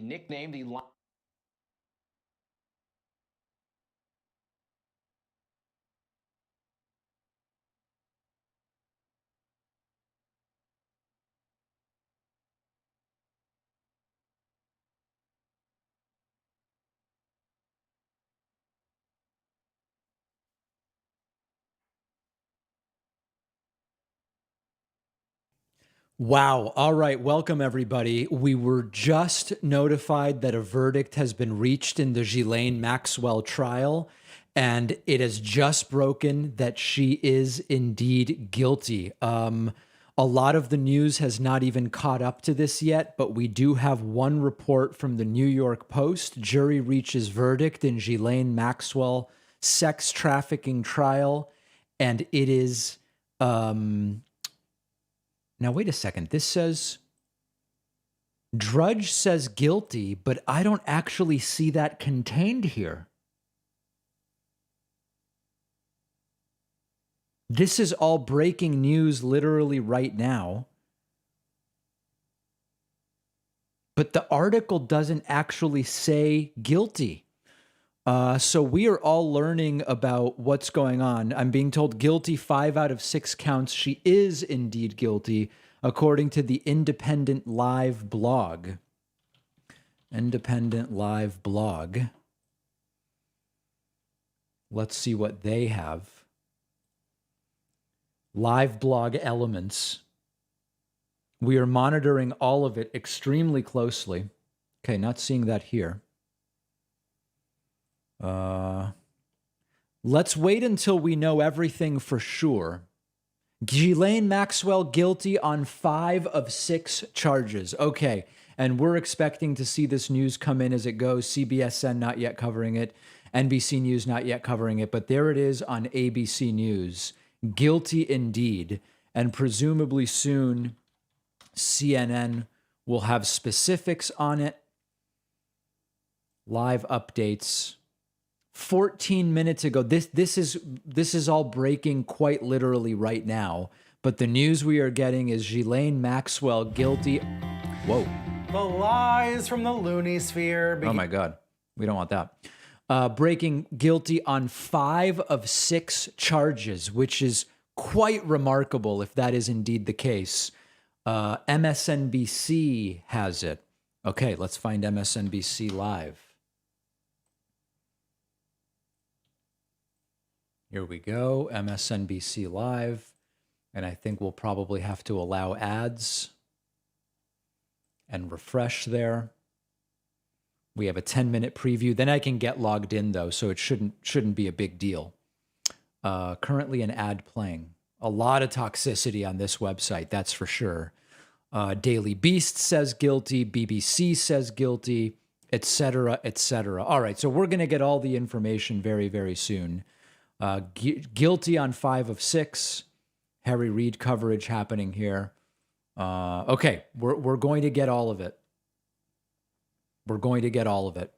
nicknamed the Wow. All right. Welcome, everybody. We were just notified that a verdict has been reached in the Ghislaine Maxwell trial, and it has just broken that she is indeed guilty. A lot of the news has not even caught up to this yet, but we do have one report from the New York Post. Jury reaches verdict in Ghislaine Maxwell sex trafficking trial, and it is... Now, wait a second. This says Drudge says guilty, but I don't actually see that contained here. This is all breaking news literally right now. But the article doesn't actually say guilty. So we are all learning about what's going on. I'm being told guilty 5 out of 6 counts. She is indeed guilty, according to the Independent Live blog. Independent Live blog. Let's see what they have. Live blog elements. We are monitoring all of it extremely closely. Okay, not seeing that here. Let's wait until we know everything for sure. Ghislaine Maxwell guilty on 5 of 6 charges. Okay, and we're expecting to see this news come in as it goes. CBSN not yet covering it. NBC News not yet covering it, but there it is on ABC News. Guilty indeed. And presumably soon, CNN will have specifics on it. Live updates. 14 minutes ago, this is all breaking quite literally right now, but the news we are getting is Ghislaine Maxwell guilty. Whoa. The lies from the loony sphere. Oh my God. We don't want that. Breaking guilty on 5 of 6 charges, which is quite remarkable if that is indeed the case. MSNBC has it. Okay, let's find MSNBC Live. Here we go, MSNBC Live. And I think we'll probably have to allow ads and refresh there. We have a 10-minute preview. Then I can get logged in, though, so it shouldn't be a big deal. Currently an ad playing. A lot of toxicity on this website, that's for sure. Daily Beast says guilty. BBC says guilty, etc., etc. All right, so we're going to get all the information very, very soon. Guilty on 5 of 6. Harry Reid coverage happening here. Okay, we're going to get all of it. We're going to get all of it.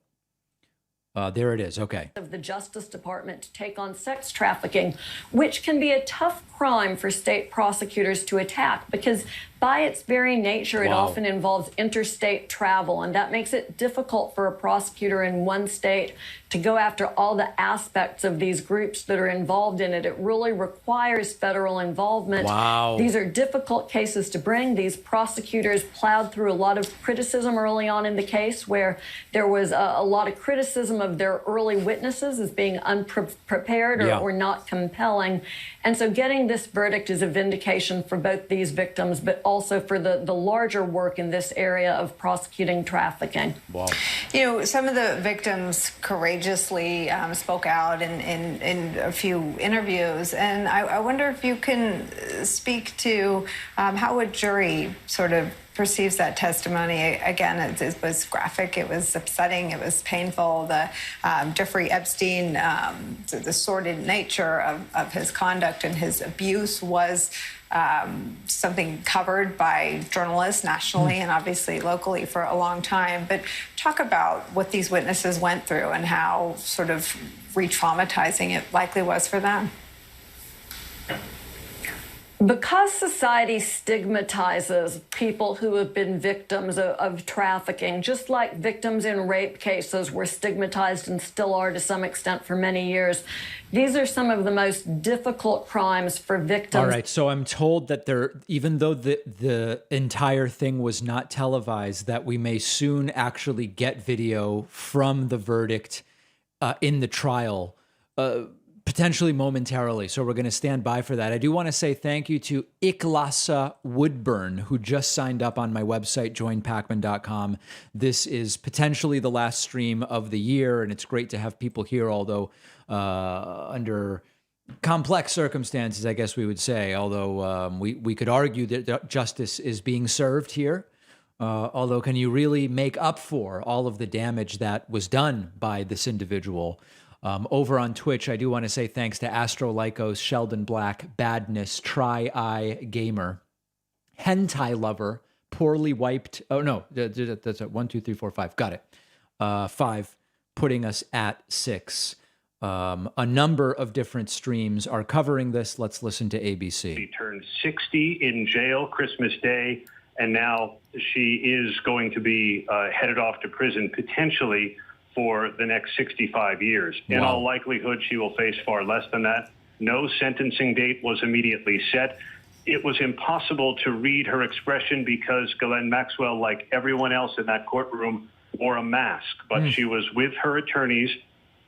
There it is. Okay. Of the Justice Department to take on sex trafficking, which can be a tough crime for state prosecutors to attack because by its very nature, it often involves interstate travel, and that makes it difficult for a prosecutor in one state to go after all the aspects of these groups that are involved in it. It really requires federal involvement. Wow. These are difficult cases to bring. These prosecutors plowed through a lot of criticism early on in the case where there was a lot of criticism of their early witnesses as being unprepared or not compelling. And so getting this verdict is a vindication for both these victims, but also for the larger work in this area of prosecuting trafficking. Wow. You know, some of the victims courageously spoke out in a few interviews, and I wonder if you can speak to how a jury sort of perceives that testimony. Again, it was graphic, it was upsetting, it was painful. The Jeffrey Epstein, the sordid nature of his conduct and his abuse was something covered by journalists nationally and obviously locally for a long time. But talk about what these witnesses went through and how sort of re-traumatizing it likely was for them. Because society stigmatizes people who have been victims of trafficking, just like victims in rape cases were stigmatized and still are to some extent for many years, these are some of the most difficult crimes for victims. All right, so I'm told that even though the entire thing was not televised, that we may soon actually get video from the verdict in the trial. Potentially momentarily, so we're going to stand by for that. I do want to say thank you to Iklasa Woodburn, who just signed up on my website, joinpacman.com. This is potentially the last stream of the year, and it's great to have people here, although under complex circumstances, I guess we would say, although we could argue that justice is being served here. Although, can you really make up for all of the damage that was done by this individual? Over on Twitch, I do want to say thanks to Astro Lycos, Sheldon Black, Badness, Try-Eye Gamer, Hentai Lover, Poorly Wiped. Oh, no, that's a 1, 2, 3, 4, 5. Got it. 5, putting us at 6. A number of different streams are covering this. Let's listen to ABC. She turned 60 in jail Christmas Day, and now she is going to be headed off to prison potentially for the next 65 years. In all likelihood, she will face far less than that. No sentencing date was immediately set. It was impossible to read her expression because Ghislaine Maxwell, like everyone else in that courtroom, wore a mask. But she was with her attorneys.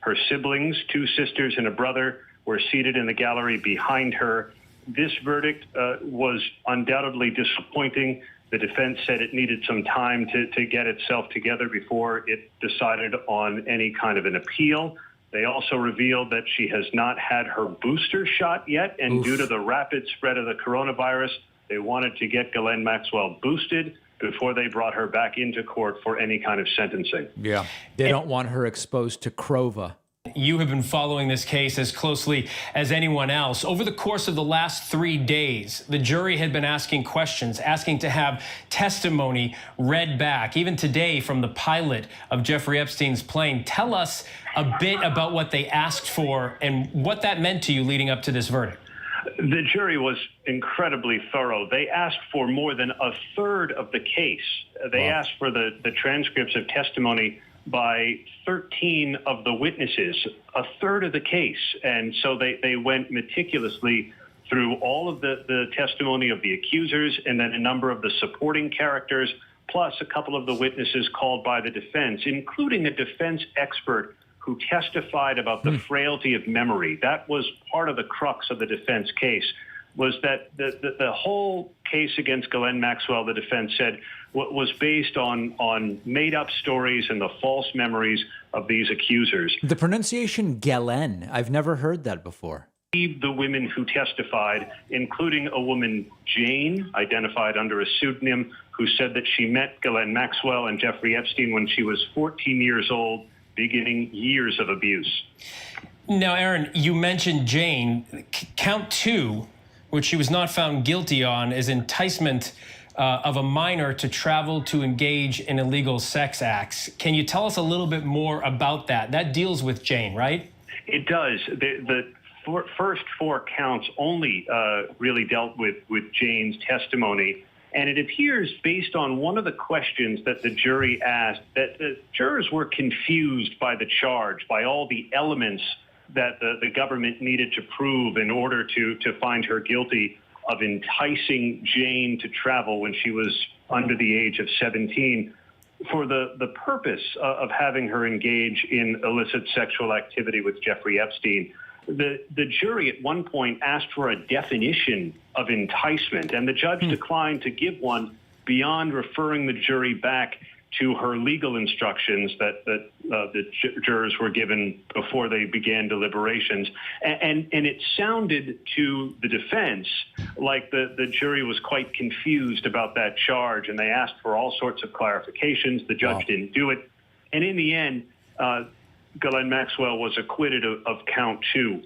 Her siblings, 2 sisters and a brother, were seated in the gallery behind her. This verdict was undoubtedly disappointing. The defense said it needed some time to get itself together before it decided on any kind of an appeal. They also revealed that she has not had her booster shot yet, and due to the rapid spread of the coronavirus, they wanted to get Ghislaine Maxwell boosted before they brought her back into court for any kind of sentencing. Yeah, they don't want her exposed to Crova. You have been following this case as closely as anyone else. Over the course of the last 3 days, the jury had been asking questions, asking to have testimony read back. Even today, from the pilot of Jeffrey Epstein's plane. Tell us a bit about what they asked for and what that meant to you leading up to this verdict. The jury was incredibly thorough. They asked for more than a third of the case. They asked for the transcripts of testimony by 13 of the witnesses, a third of the case. And so they went meticulously through all of the testimony of the accusers and then a number of the supporting characters, plus a couple of the witnesses called by the defense, including a defense expert who testified about the frailty of memory. That was part of the crux of the defense case, was that the whole case against Ghislaine Maxwell, the defense said, was based on made-up stories and the false memories of these accusers. The pronunciation Ghislaine, I've never heard that before. The women who testified, including a woman, Jane, identified under a pseudonym, who said that she met Ghislaine Maxwell and Jeffrey Epstein when she was 14 years old, beginning years of abuse. Now, Aaron, you mentioned Jane. Count 2, which she was not found guilty on, is enticement of a minor to travel to engage in illegal sex acts. Can you tell us a little bit more about that? That deals with Jane, right? It does. The first 4 counts only really dealt with Jane's testimony. And it appears, based on one of the questions that the jury asked, that the jurors were confused by the charge, by all the elements that the government needed to prove in order to find her guilty of enticing Jane to travel when she was under the age of 17 for the purpose of having her engage in illicit sexual activity with Jeffrey Epstein. The jury at one point asked for a definition of enticement, and the judge declined to give one beyond referring the jury back to her legal instructions that the jurors were given before they began deliberations. And it sounded to the defense like the jury was quite confused about that charge, and they asked for all sorts of clarifications. The judge didn't do it. And in the end, Ghislaine Maxwell was acquitted of count 2.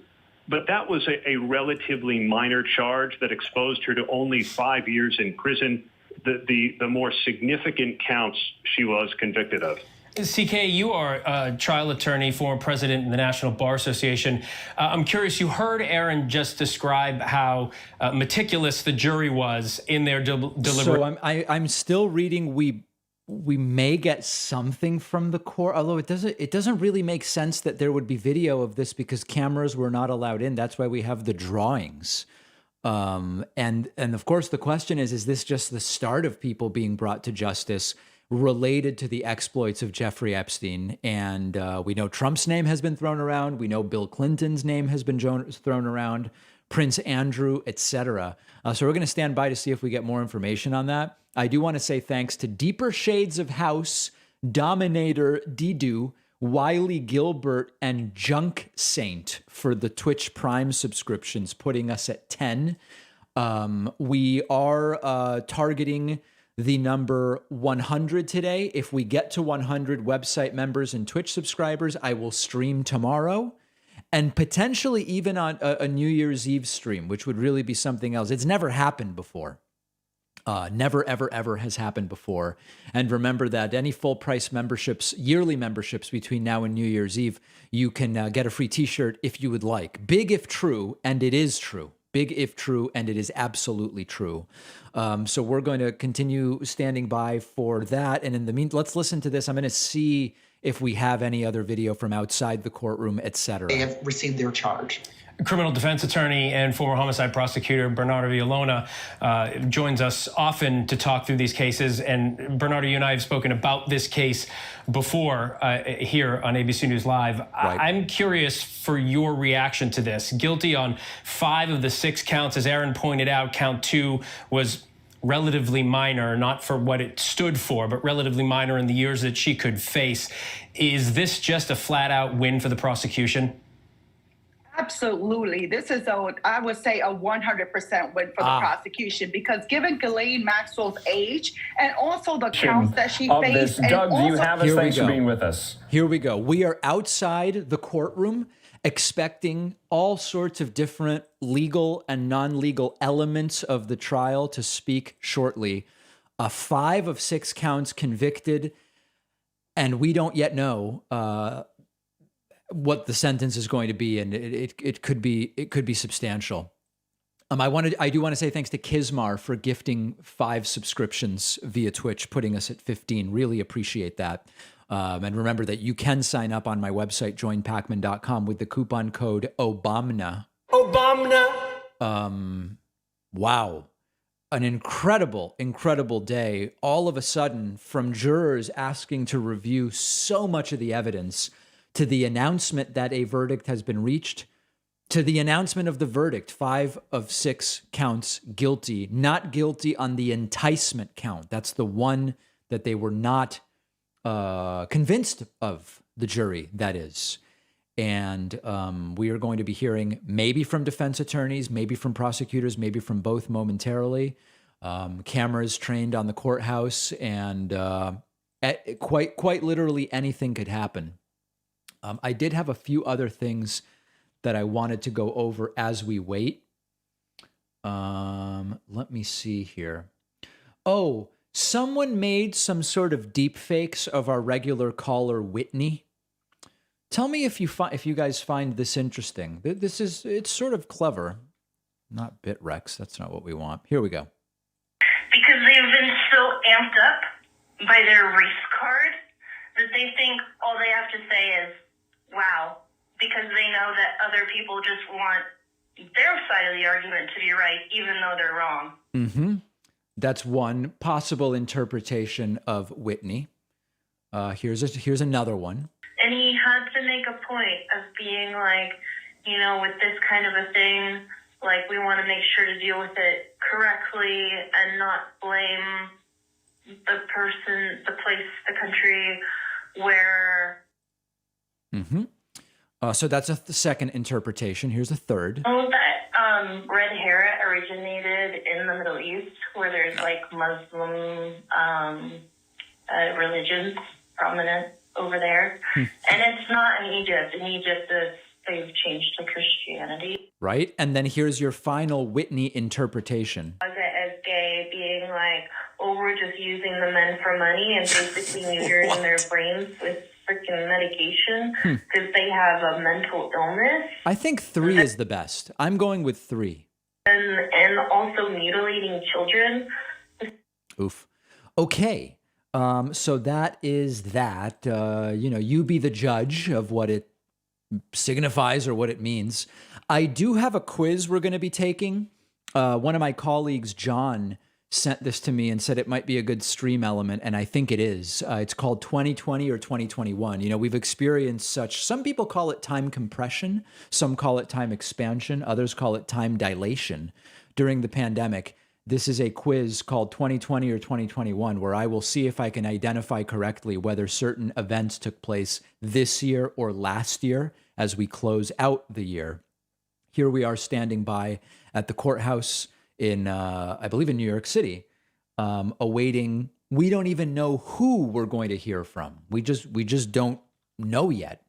But that was a relatively minor charge that exposed her to only 5 years in prison. The more significant counts she was convicted of. CK, you are a trial attorney, former president in the National Bar Association. I'm curious, you heard Aaron just describe how meticulous the jury was in their deliberation. So I'm still reading. We may get something from the court, although it doesn't really make sense that there would be video of this because cameras were not allowed in. That's why we have the drawings. And of course the question is this just the start of people being brought to justice related to the exploits of Jeffrey Epstein? And we know Trump's name has been thrown around. We know Bill Clinton's name has been thrown around, Prince Andrew, etc. So we're going to stand by to see if we get more information on that. I do want to say thanks to Deeper Shades of House, Dominator Didu, Wiley Gilbert, and Junk Saint for the Twitch Prime subscriptions, putting us at 10. We are targeting the number 100 today. If we get to 100 website members and Twitch subscribers, I will stream tomorrow and potentially even on a New Year's Eve stream, which would really be something else. It's never happened before. Never, ever, ever has happened before. And remember that any full price memberships, yearly memberships between now and New Year's Eve, you can get a free t-shirt if you would like. Big if true, and it is true. Big if true, and it is absolutely true. So we're going to continue standing by for that. And in the meantime, let's listen to this. I'm going to see if we have any other video from outside the courtroom, etc. They have received their charge. Criminal defense attorney and former homicide prosecutor Bernardo Villalona joins us often to talk through these cases. And Bernardo, you and I have spoken about this case before here on ABC News Live. Right. I'm curious for your reaction to this. Guilty on 5 of the 6 counts. As Aaron pointed out, count 2 was relatively minor, not for what it stood for, but relatively minor in the years that she could face. Is this just a flat-out win for the prosecution? Absolutely. This is, I would say, a 100% win for the prosecution, because given Ghislaine Maxwell's age and also the counts that she faced. Doug, do you have us? Thanks for being with us. Here we go. We are outside the courtroom expecting all sorts of different legal and non-legal elements of the trial to speak shortly. 5 of 6 counts convicted, and we don't yet know what the sentence is going to be, and it could be substantial. I do want to say thanks to Kismar for gifting 5 subscriptions via Twitch, putting us at 15. Really appreciate that. And remember that you can sign up on my website, joinpacman.com, with the coupon code OBAMNA. Wow. An incredible, incredible day. All of a sudden, from jurors asking to review so much of the evidence, to the announcement that a verdict has been reached, to the announcement of the verdict, 5 of 6 counts guilty, not guilty on the enticement count. That's the one that they were not convinced of, the jury, that is. And we are going to be hearing maybe from defense attorneys, maybe from prosecutors, maybe from both momentarily. Cameras trained on the courthouse, and quite literally anything could happen. I did have a few other things that I wanted to go over as we wait. Let me see here. Oh, someone made some sort of deep fakes of our regular caller, Whitney. Tell me if you guys find this interesting. It's sort of clever. Not Bitrex, that's not what we want. Here we go. Because they've been so amped up by their race card that they think all they have to say is, wow, because they know that other people just want their side of the argument to be right, even though they're wrong. Mm-hmm. That's one possible interpretation of Whitney. Here's another one. And he had to make a point of being like, with this kind of a thing, like, we want to make sure to deal with it correctly and not blame the person, the place, the country where... Mm-hmm. So that's the second interpretation. Here's a third. Oh, that red hair originated in the Middle East, where there's like Muslim religions prominent over there. And it's not in Egypt. In Egypt, they've changed to Christianity. Right. And then here's your final Whitney interpretation. As gay, being like, oh, people were just using the men for money and basically neutering their brains with freaking medication because they have a mental illness. I think 3 is the best. I'm going with 3. And also mutilating children. Oof. Okay. So that is that. You be the judge of what it signifies or what it means. I do have a quiz we're going to be taking. One of my colleagues, John, sent this to me and said it might be a good stream element, and I think it is. It's called 2020 or 2021. We've experienced such, some people call it time compression, some call it time expansion, others call it time dilation during the pandemic. This is a quiz called 2020 or 2021, where I will see if I can identify correctly whether certain events took place this year or last year as we close out the year. Here we are standing by at the courthouse in, I believe in New York City, awaiting, we don't even know who we're going to hear from. We just don't know yet.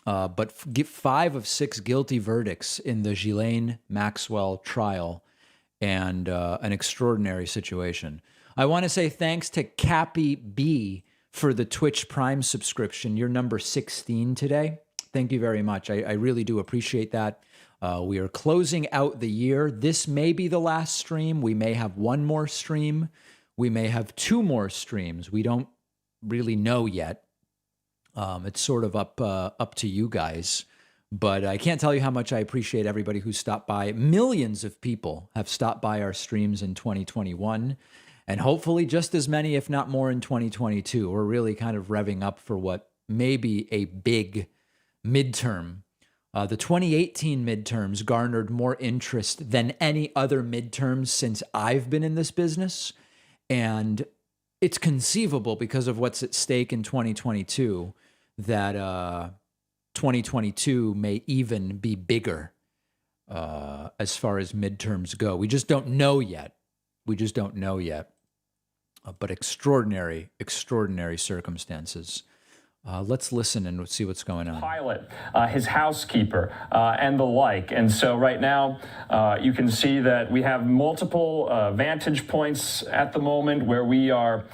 But get 5 of 6 guilty verdicts in the Ghislaine Maxwell trial, and an extraordinary situation. I want to say thanks to Cappy B for the Twitch Prime subscription. You're number 16 today. Thank you very much. I really do appreciate that. We are closing out the year. This may be the last stream. We may have one more stream. We may have 2 more streams. We don't really know yet. It's sort of up to you guys. But I can't tell you how much I appreciate everybody who stopped by. Millions of people have stopped by our streams in 2021, and hopefully just as many, if not more, in 2022. We're really kind of revving up for what may be a big midterm. The 2018 midterms garnered more interest than any other midterms since I've been in this business. And it's conceivable, because of what's at stake in 2022, that 2022 may even be bigger as far as midterms go. We just don't know yet. But extraordinary circumstances. Let's listen and see what's going on. Pilot, his housekeeper, and the like. And so right now, you can see that we have multiple vantage points at the moment where we are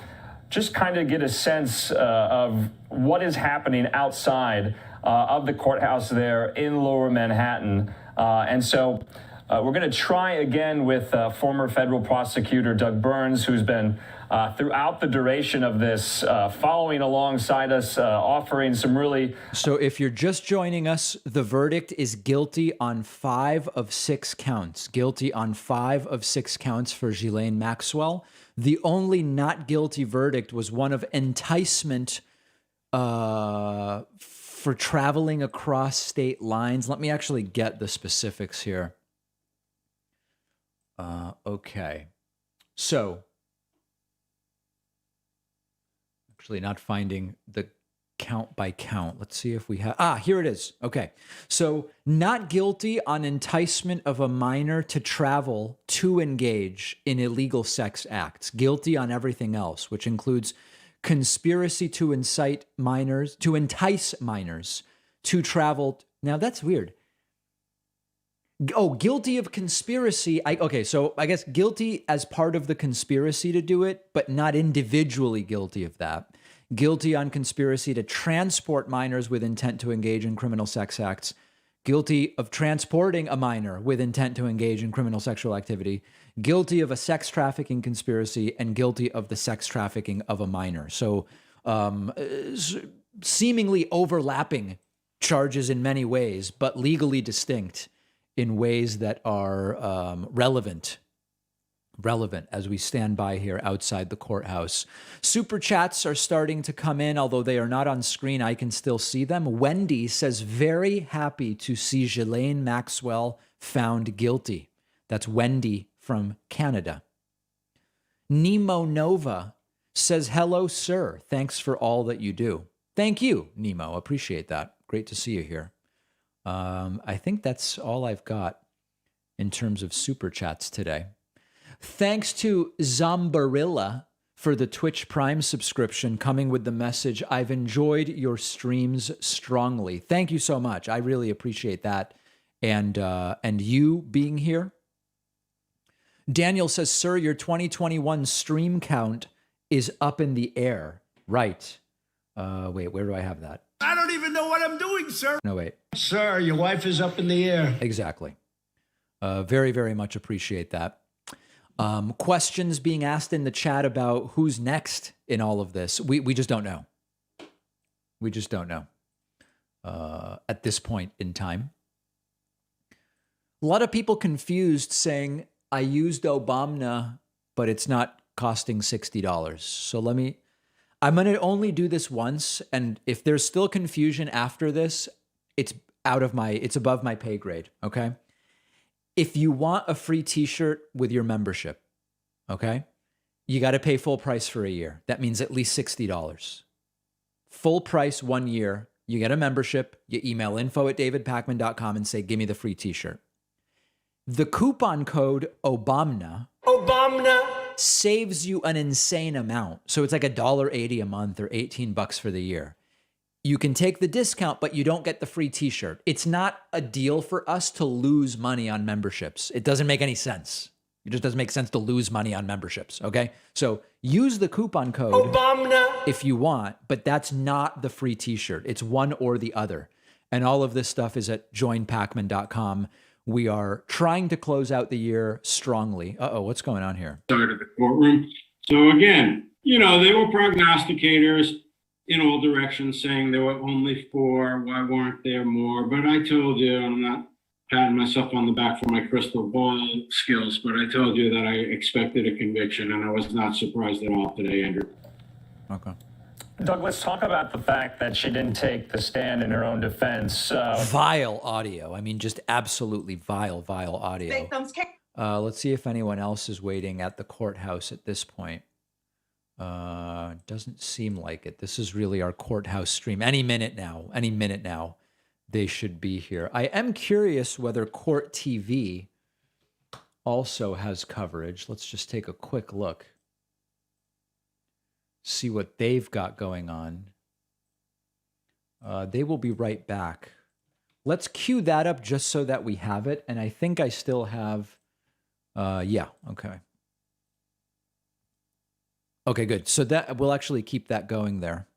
just kind of get a sense of what is happening outside of the courthouse there in Lower Manhattan. And so we're going to try again with former federal prosecutor Doug Burns, who's been throughout the duration of this, following alongside us, offering some really... So if you're just joining us, the verdict is guilty on 5 of 6 counts. Guilty on 5 of 6 counts for Ghislaine Maxwell. The only not guilty verdict was one of enticement for traveling across state lines. Let me actually get the specifics here. Okay. So, actually not finding the count by count. Let's see if we have, here it is. Okay. So, not guilty on enticement of a minor to travel to engage in illegal sex acts. Guilty on everything else, which includes conspiracy to entice minors to travel. Now that's weird. Oh, guilty of conspiracy. So I guess guilty as part of the conspiracy to do it, but not individually guilty of that. Guilty on conspiracy to transport minors with intent to engage in criminal sex acts. Guilty of transporting a minor with intent to engage in criminal sexual activity. Guilty of a sex trafficking conspiracy, and guilty of the sex trafficking of a minor. So seemingly overlapping charges in many ways, but legally distinct in ways that are relevant as we stand by here outside the courthouse. Super chats are starting to come in, although they are not on screen. I can still see them. Wendy says, very happy to see Ghislaine Maxwell found guilty. That's Wendy from Canada. Nemo Nova says, hello, sir. Thanks for all that you do. Thank you, Nemo. Appreciate that. Great to see you here. I think that's all I've got in terms of super chats today. Thanks to Zombarilla for the Twitch Prime subscription, coming with the message, I've enjoyed your streams strongly. Thank you so much. I really appreciate that. And you being here. Daniel says, sir, your 2021 stream count is up in the air. Right. Wait, where do I have that? I don't even know what I'm doing, sir. No, wait. Sir, your wife is up in the air. Exactly. Very, very much appreciate that. Questions being asked in the chat about who's next in all of this. We just don't know. We just don't know at this point in time. A lot of people confused saying, I used Obama, but it's not costing $60. So I'm going to only do this once. And if there's still confusion after this, it's above my pay grade. Okay. If you want a free t-shirt with your membership, okay, you got to pay full price for a year. That means at least $60. Full price 1 year. You get a membership. You email info@davidpakman.com and say, give me the free t-shirt. The coupon code Obamna saves you an insane amount. So it's like $1.80 a month or $18 for the year. You can take the discount, but you don't get the free t-shirt. It's not a deal for us to lose money on memberships. It doesn't make any sense. It just doesn't make sense to lose money on memberships, okay? So use the coupon code Obamna if you want, but that's not the free t-shirt. It's one or the other. And all of this stuff is at joinpakman.com. We are trying to close out the year strongly. Uh-oh, what's going on here? Side of the courtroom. So again, they were prognosticators in all directions, saying there were only 4. Why weren't there more? But I told you, I'm not patting myself on the back for my crystal ball skills, but I told you that I expected a conviction, and I was not surprised at all today, Andrew. Okay. Doug, let's talk about the fact that she didn't take the stand in her own defense. Vile audio. I mean, just absolutely vile audio. Victims can- Let's see if anyone else is waiting at the courthouse at this point. Doesn't seem like it. This is really our courthouse stream. Any minute now, they should be here. I am curious whether Court TV also has coverage. Let's just take a quick look. See what they've got going on. They will be right back. Let's cue that up just so that we have it. And I think I still have, yeah, okay. Okay, good. So that we'll actually keep that going there.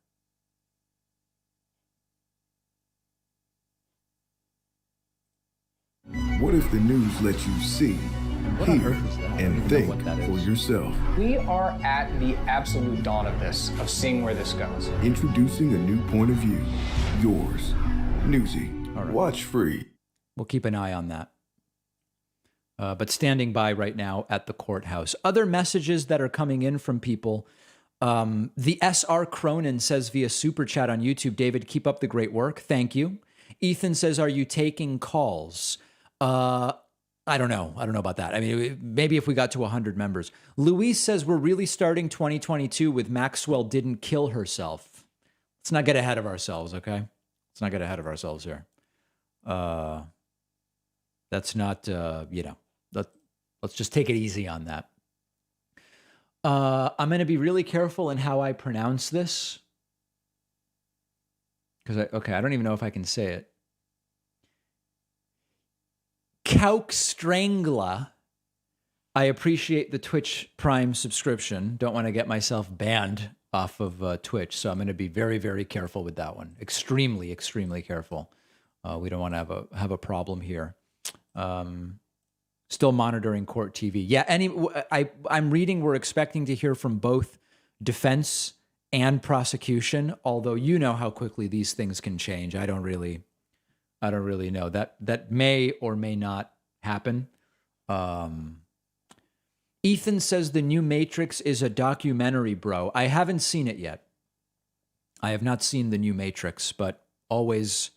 What if the news lets you see, hear, and think for yourself? We are at the absolute dawn of this, of seeing where this goes. Introducing a new point of view. Yours. Newsy. All right. Watch free. We'll keep an eye on that. But standing by right now at the courthouse. Other messages that are coming in from people. The SR Cronin says via Super Chat on YouTube, David, keep up the great work. Thank you. Ethan says, are you taking calls? I don't know. I don't know about that. I mean, maybe if we got to 100 members. Luis says, we're really starting 2022 with Maxwell didn't kill herself. Let's not get ahead of ourselves, okay? Let's not get ahead of ourselves here. That's not, let's just take it easy on that. I'm going to be really careful in how I pronounce this. Because, I don't even know if I can say it. Kauk Strangla. I appreciate the Twitch Prime subscription. Don't want to get myself banned off of Twitch. So I'm going to be very, very careful with that one. Extremely, extremely careful. We don't want to have a problem here. Still monitoring Court TV. Yeah, I'm reading we're expecting to hear from both defense and prosecution, although you know how quickly these things can change. I don't really know. That may or may not happen. Ethan says the new Matrix is a documentary, bro. I haven't seen it yet. I have not seen the new Matrix, but always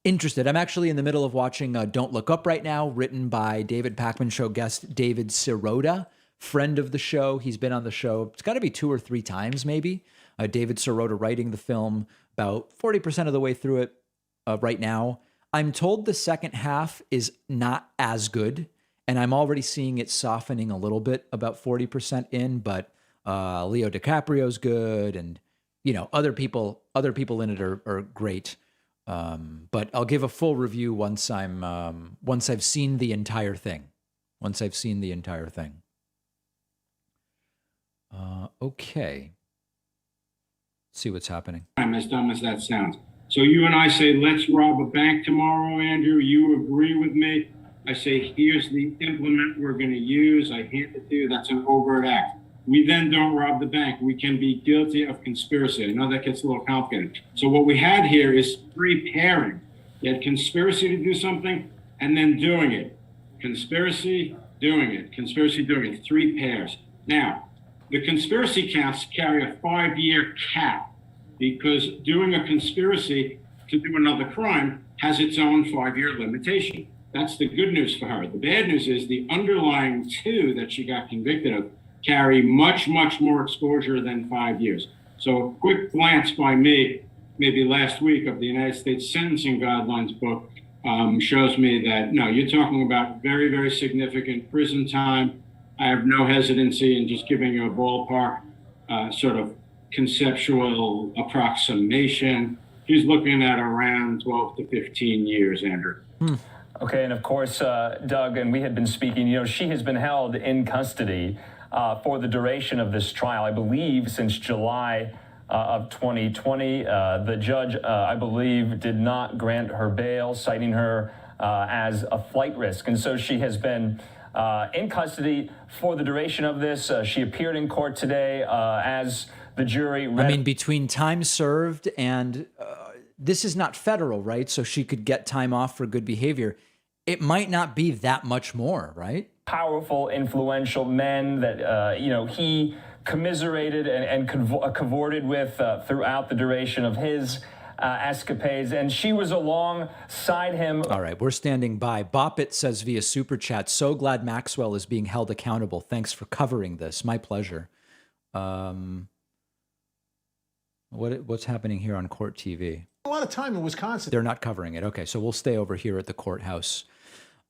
interested. I'm actually in the middle of watching Don't Look Up right now, written by David Pakman Show guest David Sirota, friend of the show. He's been on the show. It's got to be 2 or 3 times, maybe. David Sirota writing the film, about 40% of the way through it right now. I'm told the second half is not as good, and I'm already seeing it softening a little bit, about 40% in, but Leo DiCaprio's good, and other people in it are great. But I'll give a full review once I've seen the entire thing. Okay. Let's see what's happening. As dumb as that sounds. So you and I say, let's rob a bank tomorrow, Andrew. You agree with me. I say, here's the implement we're going to use. I hand it to you. That's an overt act. We then don't rob the bank. We can be guilty of conspiracy. I know that gets a little complicated. So what we had here is three pairing. You had conspiracy to do something and then doing it. Conspiracy, doing it. Conspiracy, doing it. Three pairs. Now, the conspiracy counts carry a 5-year cap because doing a conspiracy to do another crime has its own 5-year limitation. That's the good news for her. The bad news is the underlying two that she got convicted of carry much, much more exposure than 5 years. So a quick glance by me, maybe last week, of the United States Sentencing Guidelines book shows me that, no, you're talking about very, very significant prison time. I have no hesitancy in just giving you a ballpark sort of conceptual approximation. She's looking at around 12 to 15 years, Andrew. Okay, and of course, Doug, and we had been speaking, she has been held in custody for the duration of this trial, I believe, since July of 2020. The judge, I believe, did not grant her bail, citing her as a flight risk. And so she has been in custody for the duration of this. She appeared in court today as the jury read. I mean, between time served and this is not federal, right? So she could get time off for good behavior. It might not be that much more, right? Powerful, influential men that, he commiserated and cavorted with throughout the duration of his escapades, and she was alongside him. All right, we're standing by. Boppit says via Super Chat, so glad Maxwell is being held accountable. Thanks for covering this. My pleasure. What's happening here on Court TV? A lot of time in Wisconsin. They're not covering it. Okay, so we'll stay over here at the courthouse.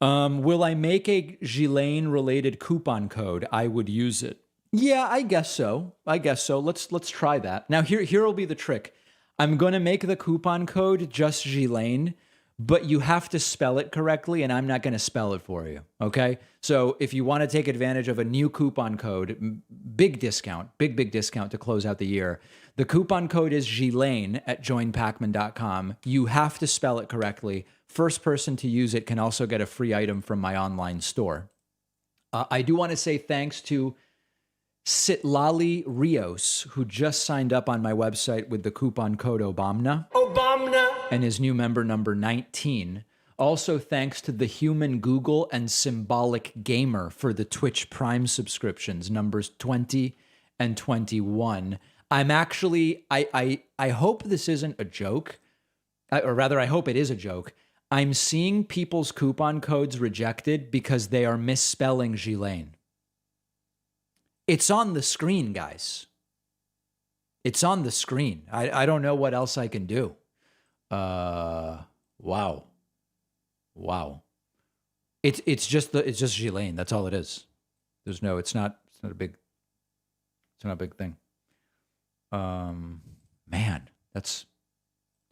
Will I make a Ghislaine-related coupon code? I would use it. Yeah, I guess so. Let's try that. Now, here will be the trick. I'm going to make the coupon code just Ghislaine, but you have to spell it correctly, and I'm not going to spell it for you, okay? So if you want to take advantage of a new coupon code, big discount to close out the year, the coupon code is Ghislaine at joinpacman.com. You have to spell it correctly. First person to use it can also get a free item from my online store. I do want to say thanks to Sitlali Rios, who just signed up on my website with the coupon code Obamna. And his new member number 19. Also thanks to the Human Google and Symbolic Gamer for the Twitch Prime subscriptions, numbers 20 and 21. I'm actually, I hope this isn't a joke, or rather I hope it is a joke. I'm seeing people's coupon codes rejected because they are misspelling Ghislaine. It's on the screen, guys. It's on the screen. I don't know what else I can do. Wow. It's just Ghislaine. That's all it is. It's not a big thing. Man, it's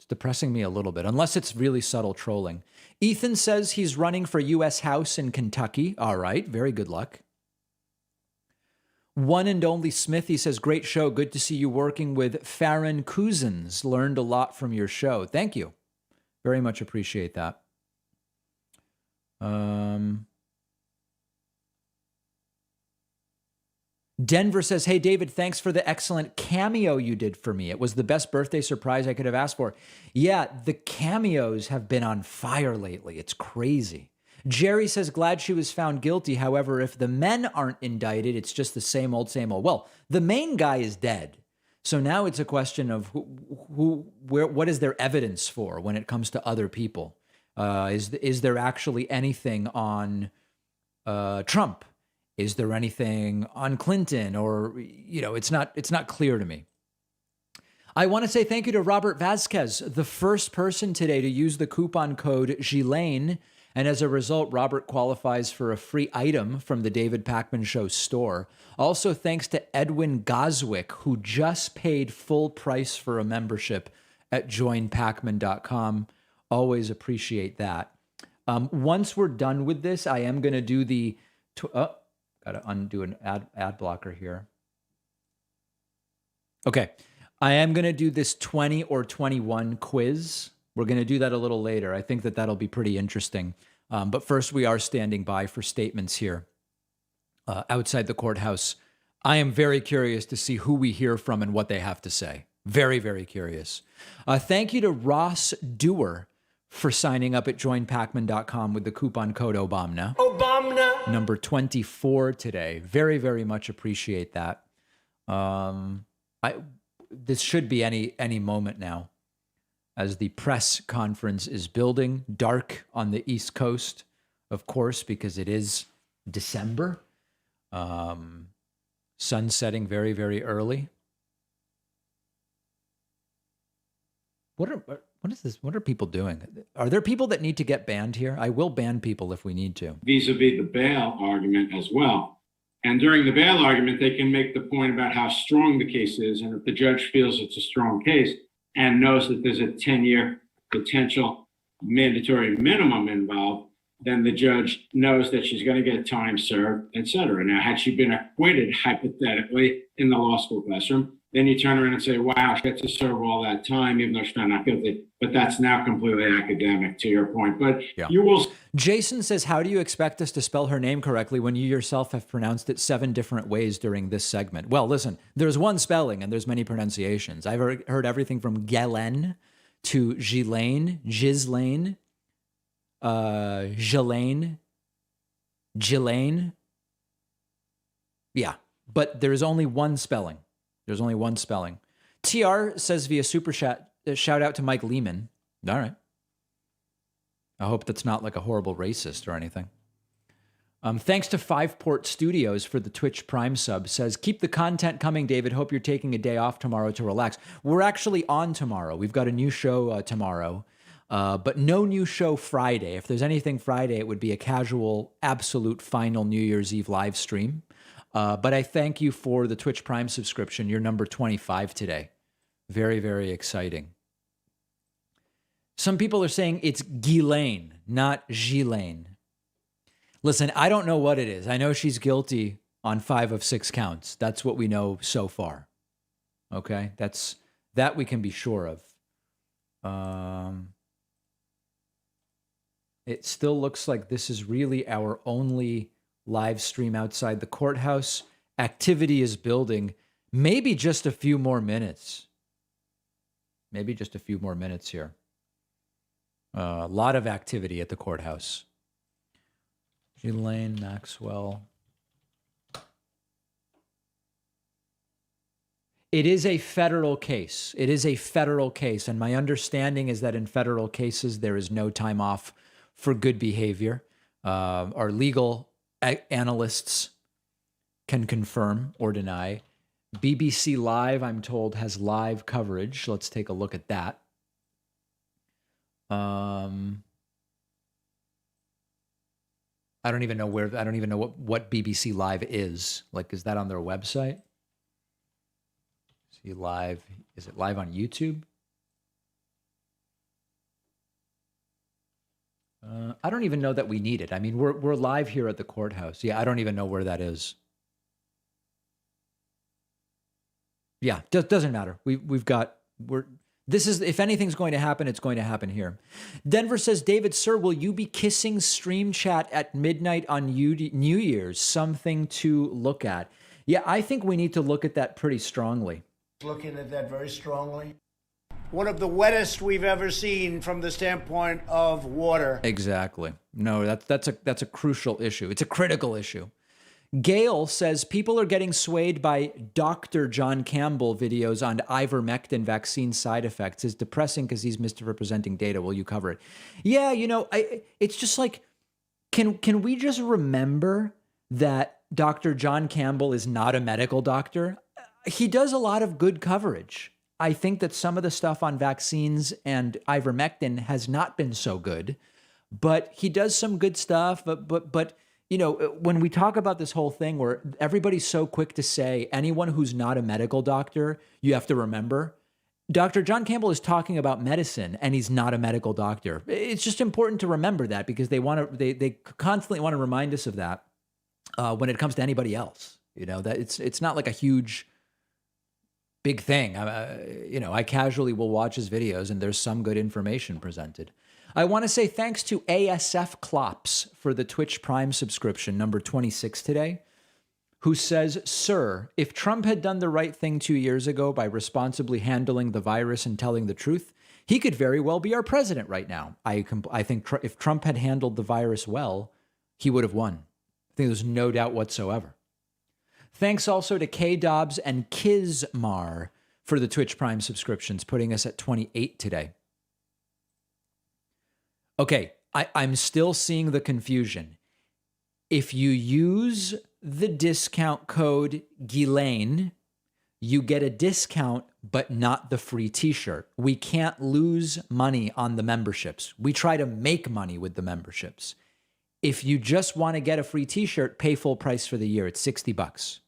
depressing me a little bit, unless it's really subtle trolling. Ethan says he's running for U.S. House in Kentucky. All right, very good luck. One and Only Smithy says, great show. Good to see you working with Farron Cousins. Learned a lot from your show. Thank you. Very much appreciate that. Denver says, hey, David, thanks for the excellent cameo you did for me. It was the best birthday surprise I could have asked for. Yeah, the cameos have been on fire lately. It's crazy. Jerry says, glad she was found guilty. However, if the men aren't indicted, it's just the same old, same old. Well, the main guy is dead. So now it's a question of what is their evidence for when it comes to other people? Is there actually anything on Trump? Is there anything on Clinton? Or, it's not clear to me. I want to say thank you to Robert Vasquez, the first person today to use the coupon code Ghislaine. And as a result, Robert qualifies for a free item from the David Pakman Show store. Also, thanks to Edwin Goswick, who just paid full price for a membership at joinpacman.com. Always appreciate that. Once we're done with this, I am going to do got to undo an ad blocker here. Okay. I am going to do this 20 or 21 quiz. We're going to do that a little later. I think that that'll be pretty interesting. But first, we are standing by for statements here outside the courthouse. I am very curious to see who we hear from and what they have to say. Very, very curious. Thank you to Ross Dewar for signing up at joinpacman.com with the coupon code OBAMNA. Obama. Number 24 today. Very, very much appreciate that. This should be any moment now as the press conference is building. Dark on the East Coast, of course, because it is December. Sun setting very, very early. What is this? What are people doing? Are there people that need to get banned here? I will ban people if we need to. Vis-a-vis the bail argument as well. And during the bail argument, they can make the point about how strong the case is. And if the judge feels it's a strong case and knows that there's a 10-year potential mandatory minimum involved, then the judge knows that she's going to get time served, et cetera. Now, had she been acquitted, hypothetically, in the law school classroom, then you turn around and say, wow, she had to serve all that time, even though she's not guilty. But that's now completely academic, to your point. But you will... Jason says, how do you expect us to spell her name correctly when you yourself have pronounced it 7 different ways during this segment? Well, listen, there's one spelling and there's many pronunciations. I've heard everything from Ghislaine to Ghislaine, Ghislaine. Yeah, but there's only one spelling. There's only one spelling. TR says via Super Chat, shout out to Mike Lehman. All right. I hope that's not like a horrible racist or anything. Thanks to 5-Port Studios for the Twitch Prime sub. Says, keep the content coming, David. Hope you're taking a day off tomorrow to relax. We're actually on tomorrow. We've got a new show tomorrow, but no new show Friday. If there's anything Friday, it would be a casual, absolute final New Year's Eve live stream. But I thank you for the Twitch Prime subscription. You're number 25 today. Very, very exciting. Some people are saying it's Ghislaine, not Ghislaine. Listen, I don't know what it is. I know she's guilty on 5 of 6 counts. That's what we know so far. Okay? That we can be sure of. It still looks like this is really our only live stream outside the courthouse. Activity is building. Maybe just a few more minutes. Maybe just a few more minutes here. A lot of activity at the courthouse. Ghislaine Maxwell. It is a federal case. It is a federal case. And my understanding is that in federal cases, there is no time off for good behavior. Our legal analysts can confirm or deny. BBC Live, I'm told, has live coverage. Let's take a look at that. I don't even know what BBC Live is. Like, is that on their website? See live. Is it live on YouTube? I don't even know that we need it. I mean, we're live here at the courthouse. Yeah, I don't even know where that is. Yeah, doesn't matter. This is, if anything's going to happen, it's going to happen here. Denver says, David, sir, will you be kissing stream chat at midnight on New Year's? Something to look at. Yeah, I think we need to look at that pretty strongly. Looking at that very strongly. One of the wettest we've ever seen from the standpoint of water. Exactly. No, that's a crucial issue. It's a critical issue. Gail says people are getting swayed by Dr. John Campbell videos on ivermectin vaccine side effects. It's depressing because he's misrepresenting data. Will you cover it? Yeah, it's just like, can we just remember that Dr. John Campbell is not a medical doctor? He does a lot of good coverage. I think that some of the stuff on vaccines and ivermectin has not been so good, but he does some good stuff. But when we talk about this whole thing where everybody's so quick to say anyone who's not a medical doctor, you have to remember, Dr. John Campbell is talking about medicine and he's not a medical doctor. It's just important to remember that because they constantly want to remind us of that when it comes to anybody else. That it's not like a huge big thing. I casually will watch his videos and there's some good information presented. I want to say thanks to ASF Klops for the Twitch Prime subscription, number 26 today, who says, "Sir, if Trump had done the right thing 2 years ago by responsibly handling the virus and telling the truth, he could very well be our president right now. I think if Trump had handled the virus well, he would have won. I think there's no doubt whatsoever." Thanks also to K Dobbs and Kizmar for the Twitch Prime subscriptions, putting us at 28 today. Okay, I'm still seeing the confusion. If you use the discount code Ghislaine, you get a discount, but not the free t-shirt. We can't lose money on the memberships. We try to make money with the memberships. If you just want to get a free t-shirt, pay full price for the year. It's $60.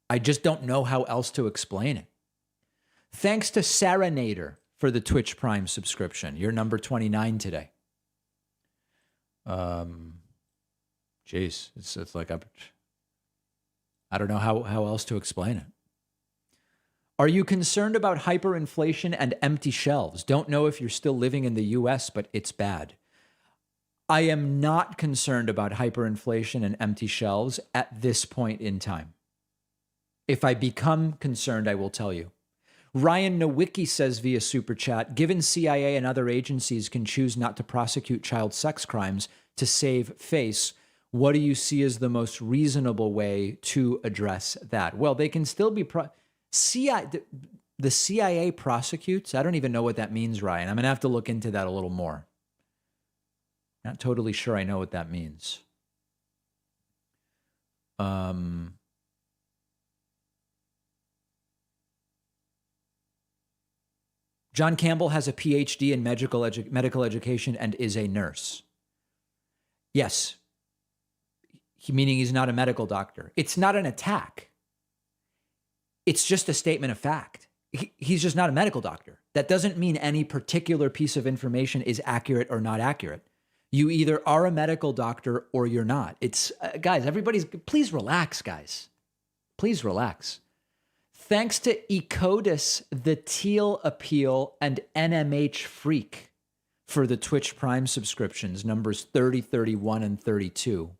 I just don't know how else to explain it. Thanks to Serenader for the Twitch Prime subscription. You're number 29 today. Jeez, it's like I don't know how else to explain it. Are you concerned about hyperinflation and empty shelves? Don't know if you're still living in the US, but it's bad. I am not concerned about hyperinflation and empty shelves at this point in time. If I become concerned, I will tell you. Ryan Nowicki says via Super Chat, given CIA and other agencies can choose not to prosecute child sex crimes to save face, what do you see as the most reasonable way to address that? Well, they can still be... the CIA prosecutes? I don't even know what that means, Ryan. I'm going to have to look into that a little more. Not totally sure I know what that means. John Campbell has a PhD in medical education and is a nurse. Yes. Meaning he's not a medical doctor. It's not an attack. It's just a statement of fact. He's just not a medical doctor. That doesn't mean any particular piece of information is accurate or not accurate. You either are a medical doctor or you're not. It's, guys, please relax, guys. Please relax. Thanks to Ecodus, the Teal Appeal, and NMH Freak for the Twitch Prime subscriptions, numbers 30, 31, and 32.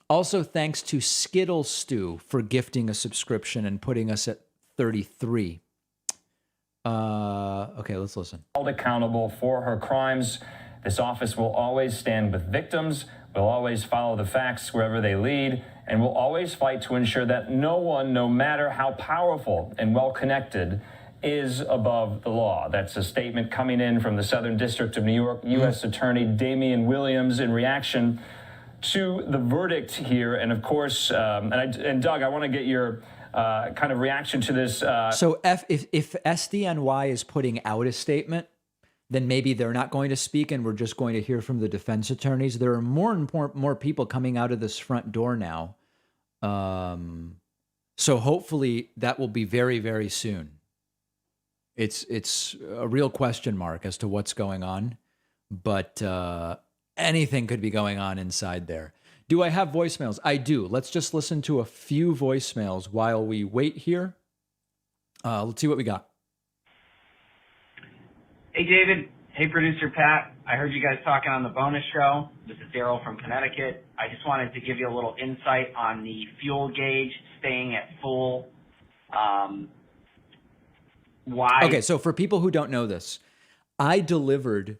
Also, thanks to Skittle Stew for gifting a subscription and putting us at 33. Okay, let's listen. Held accountable for her crimes. This office will always stand with victims, will always follow the facts wherever they lead, and will always fight to ensure that no one, no matter how powerful and well-connected, is above the law. That's a statement coming in from the Southern District of New York, U.S. Attorney Damian Williams in reaction to the verdict here. And of course, and Doug, I want to get your kind of reaction to this. So if SDNY is putting out a statement, then maybe they're not going to speak and we're just going to hear from the defense attorneys. There are more and more people coming out of this front door now. So hopefully that will be very, very soon. It's a real question mark as to what's going on, but anything could be going on inside there. Do I have voicemails? I do. Let's just listen to a few voicemails while we wait here. Let's see what we got. Hey, David. Hey, producer Pat. I heard you guys talking on the bonus show. This is Daryl from Connecticut. I just wanted to give you a little insight on the fuel gauge staying at full. Why? Okay, so for people who don't know this, I delivered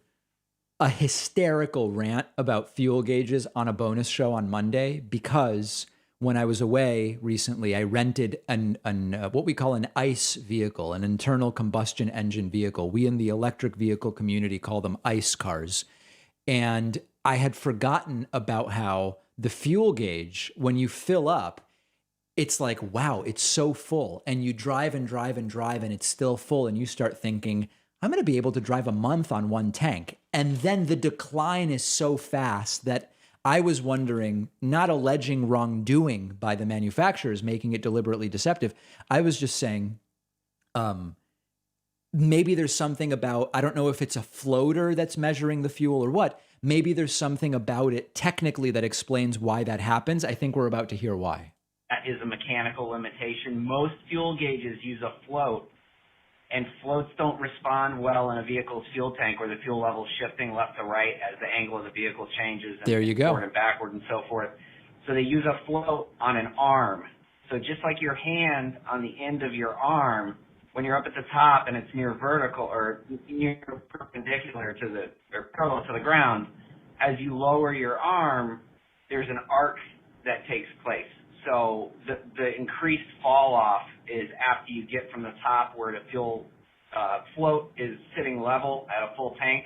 a hysterical rant about fuel gauges on a bonus show on Monday because when I was away recently, I rented what we call an ICE vehicle, an internal combustion engine vehicle. We in the electric vehicle community call them ICE cars. And I had forgotten about how the fuel gauge, when you fill up, it's like, wow, it's so full. And you drive and drive and drive and it's still full. And you start thinking, I'm going to be able to drive a month on one tank. And then the decline is so fast that I was wondering, not alleging wrongdoing by the manufacturers, making it deliberately deceptive. I was just saying, maybe there's something about, I don't know if it's a floater that's measuring the fuel or what. Maybe there's something about it technically that explains why that happens. I think we're about to hear why. That is a mechanical limitation. Most fuel gauges use a float, and floats don't respond well in a vehicle's fuel tank where the fuel level is shifting left to right as the angle of the vehicle changes. There you go. Forward and backward and so forth. So they use a float on an arm. So just like your hand on the end of your arm, when you're up at the top and it's near vertical or near perpendicular to the, or parallel to the ground, as you lower your arm, there's an arc that takes place. So the increased fall off is after you get from the top where the fuel float is sitting level at a full tank.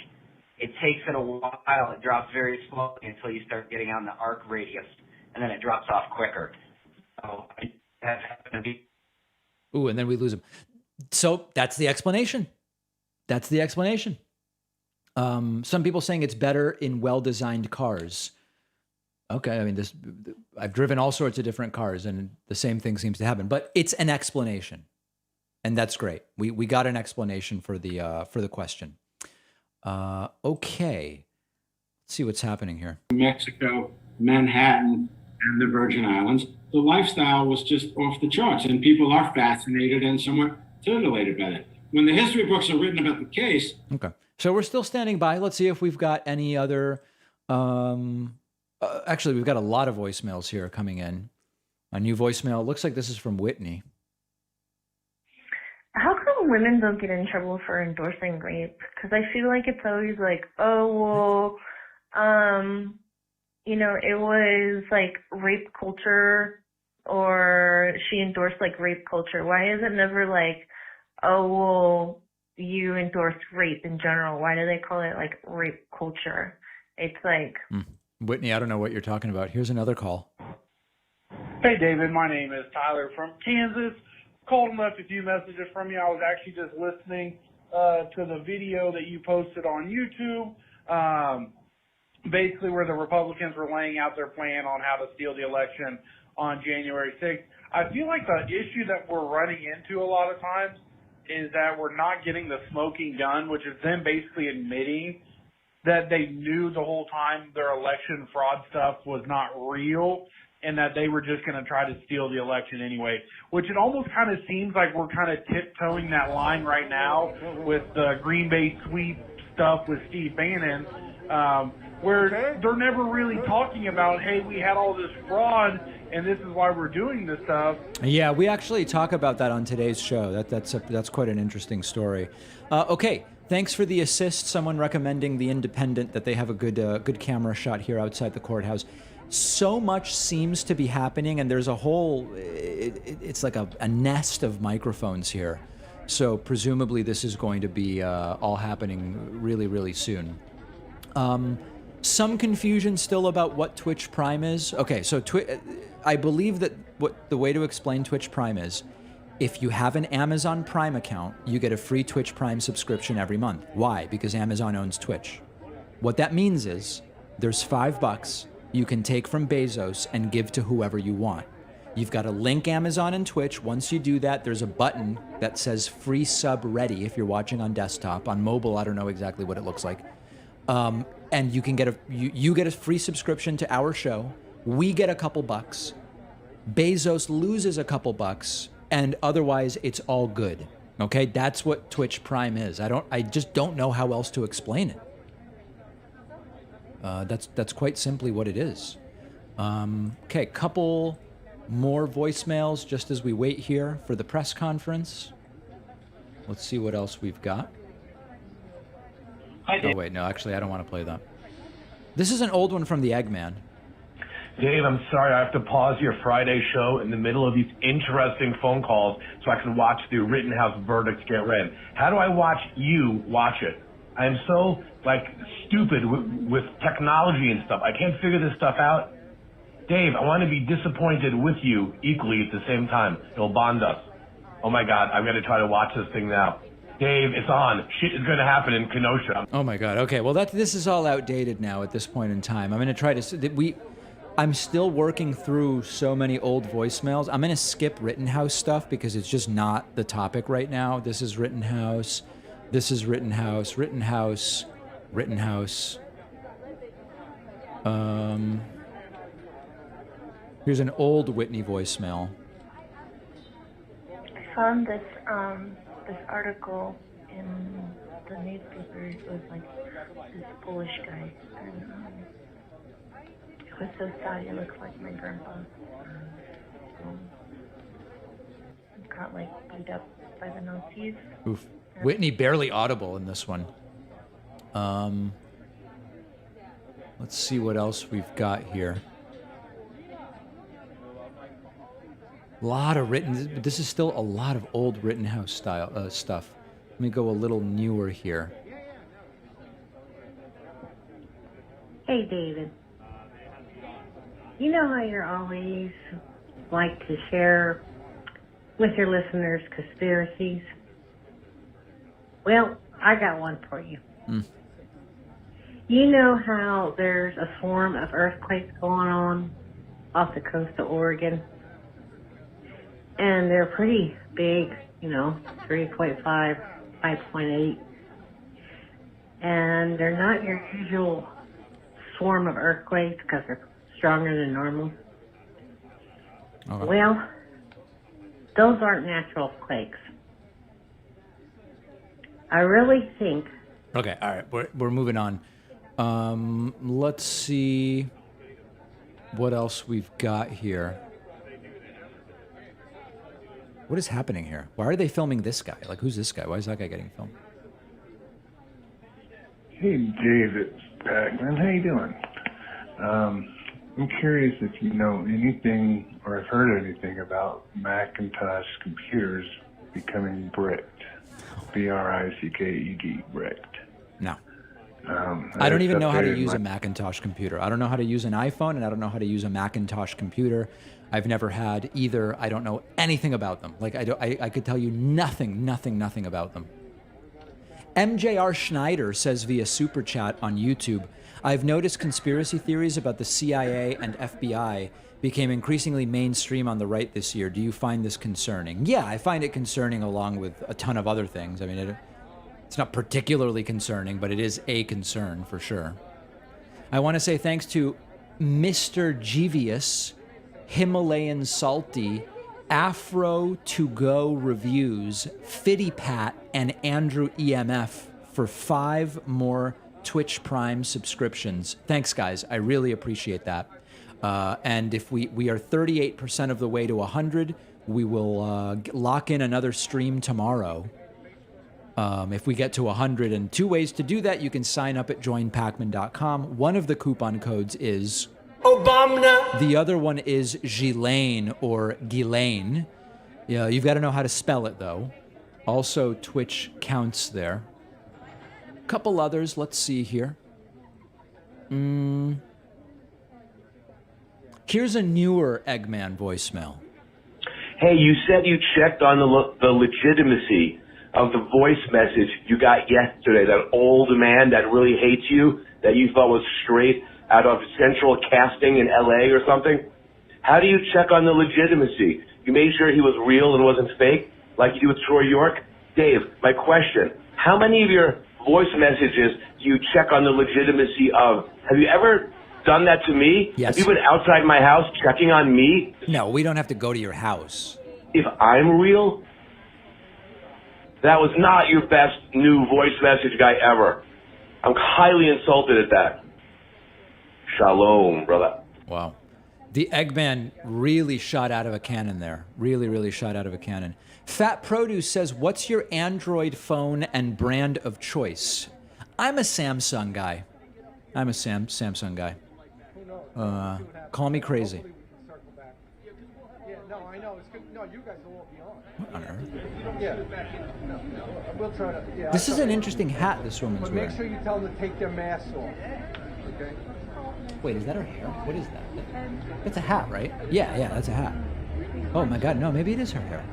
It takes it a while. It drops very slowly until you start getting on the arc radius, and then it drops off quicker. So that's happened to be. Ooh, and then we lose him. So that's the explanation. That's the explanation. Some people saying it's better in well-designed cars. Okay, I mean, I've driven all sorts of different cars, and the same thing seems to happen. But it's an explanation, and that's great. We got an explanation for the question. Okay, let's see what's happening here. Mexico, Manhattan, and the Virgin Islands, the lifestyle was just off the charts, and people are fascinated and somewhat titillated by it. When the history books are written about the case. Okay, so we're still standing by. Let's see if we've got any other. Actually, we've got a lot of voicemails here coming in. A new voicemail. Looks like this is from Whitney. How come women don't get in trouble for endorsing rape? Because I feel like it's always like, oh, well, you know, it was like rape culture, or she endorsed like rape culture. Why is it never like, oh, well, you endorsed rape in general? Why do they call it like rape culture? It's like... Whitney, I don't know what you're talking about. Here's another call. Hey, David. My name is Tyler from Kansas. Called and left a few messages from you. I was actually just listening to the video that you posted on YouTube, basically where the Republicans were laying out their plan on how to steal the election on January 6th. I feel like the issue that we're running into a lot of times is that we're not getting the smoking gun, which is them basically admitting that they knew the whole time their election fraud stuff was not real and that they were just going to try to steal the election anyway, which it almost kind of seems like we're kind of tiptoeing that line right now with the Green Bay sweep stuff with Steve Bannon, where they're never really talking about, hey, we had all this fraud and this is why we're doing this stuff. Yeah, we actually talk about that on today's show. That's quite an interesting story. Okay. Thanks for the assist. Someone recommending The Independent, that they have a good camera shot here outside the courthouse. So much seems to be happening, and there's a whole, it's like a nest of microphones here. So presumably this is going to be all happening really, really soon. Some confusion still about what Twitch Prime is. Okay, so I believe that the way to explain Twitch Prime is, if you have an Amazon Prime account, you get a free Twitch Prime subscription every month. Why? Because Amazon owns Twitch. What that means is there's $5 you can take from Bezos and give to whoever you want. You've got to link Amazon and Twitch. Once you do that, there's a button that says free sub ready if you're watching on desktop. On mobile, I don't know exactly what it looks like. And you can get you get a free subscription to our show. We get a couple bucks. Bezos loses a couple bucks. And otherwise, it's all good. Okay, that's what Twitch Prime is. I just don't know how else to explain it. That's quite simply what it is. Okay, couple more voicemails just as we wait here for the press conference. Let's see what else we've got. Oh wait, no, actually, I don't want to play that. This is an old one from the Eggman. Dave, I'm sorry, I have to pause your Friday show in the middle of these interesting phone calls so I can watch the Rittenhouse verdicts get read. How do I watch you watch it? I am so, stupid with technology and stuff. I can't figure this stuff out. Dave, I want to be disappointed with you equally at the same time. It'll bond us. Oh my God, I'm going to try to watch this thing now. Dave, it's on. Shit is going to happen in Kenosha. Oh my God, okay, well this is all outdated now at this point in time. I'm going to try to... I'm still working through so many old voicemails. I'm going to skip Rittenhouse stuff because it's just not the topic right now. This is Rittenhouse. This is Rittenhouse. Rittenhouse. Rittenhouse. Here's an old Whitney voicemail. I found this article in the newspaper. It was like this Polish guy, and it was so sad. He looks like my grandpa. Got like beat up by the Nazis. Oof. Whitney barely audible in this one. Let's see what else we've got here. A lot of this is still a lot of old Rittenhouse style stuff. Let me go a little newer here. Hey, David. You know how you're always like to share with your listeners conspiracies? Well, I got one for you. You know how there's a swarm of earthquakes going on off the coast of Oregon? And they're pretty big, 3.5, 5.8. And they're not your usual swarm of earthquakes because they're stronger than normal. Okay. Well, those aren't natural quakes. I really think... Okay, all right, we're moving on. Let's see what else we've got here. What is happening here? Why are they filming this guy? Like, who's this guy? Why is that guy getting filmed? Hey, David Pac-Man, how you doing? I'm curious if you know anything or have heard anything about Macintosh computers becoming bricked. B-R-I-C-K-E-D, bricked. No. I don't even know how to use a Macintosh computer. I don't know how to use an iPhone, and I don't know how to use a Macintosh computer. I've never had either. I don't know anything about them. Like, I could tell you nothing about them. MJR Schneider says via Super Chat on YouTube, I've noticed conspiracy theories about the CIA and FBI became increasingly mainstream on the right this year. Do you find this concerning? Yeah, I find it concerning along with a ton of other things. I mean, it's not particularly concerning, but it is a concern for sure. I want to say thanks to Mr. Jeevius, Himalayan Salty, Afro To Go Reviews, Fitty Pat, and Andrew EMF for 5 more Twitch Prime subscriptions. Thanks, guys. I really appreciate that. And if we are 38% of the way to 100, we will lock in another stream tomorrow. If we get to 100, and 2 ways to do that, you can sign up at joinpacman.com. One of the coupon codes is Obama. The other one is Ghislaine or Ghislaine. Yeah, you've got to know how to spell it though. Also, Twitch counts there. Couple others. Let's see here. Here's a newer Eggman voicemail. Hey, you said you checked on the legitimacy of the voice message you got yesterday. That old man that really hates you, that you thought was straight out of Central Casting in LA or something. How do you check on the legitimacy? You made sure he was real and wasn't fake, like you do with Troy York? Dave, my question, how many of your voice messages do you check on the legitimacy of? Have you ever done that to me? Yes. Have you been outside my house checking on me? No, we don't have to go to your house. If I'm real? That was not your best new voice message guy ever. I'm highly insulted at that. Shalom, brother. Wow. The Eggman really shot out of a cannon there. Really shot out of a cannon. Fat Produce says, what's your Android phone and brand of choice? I'm a Samsung guy. I'm a Samsung guy. Call me crazy. Yeah, no, I know. It's good. No, you guys will all be on. What on earth? Yeah. No. We'll try to. Yeah. This is an interesting hat this woman's But wearing. make sure you tell them to take their masks off. Okay. Wait, is that her hair? What is that? That's a hat, right? Yeah, that's a hat. Oh my God, no, maybe it is her hair.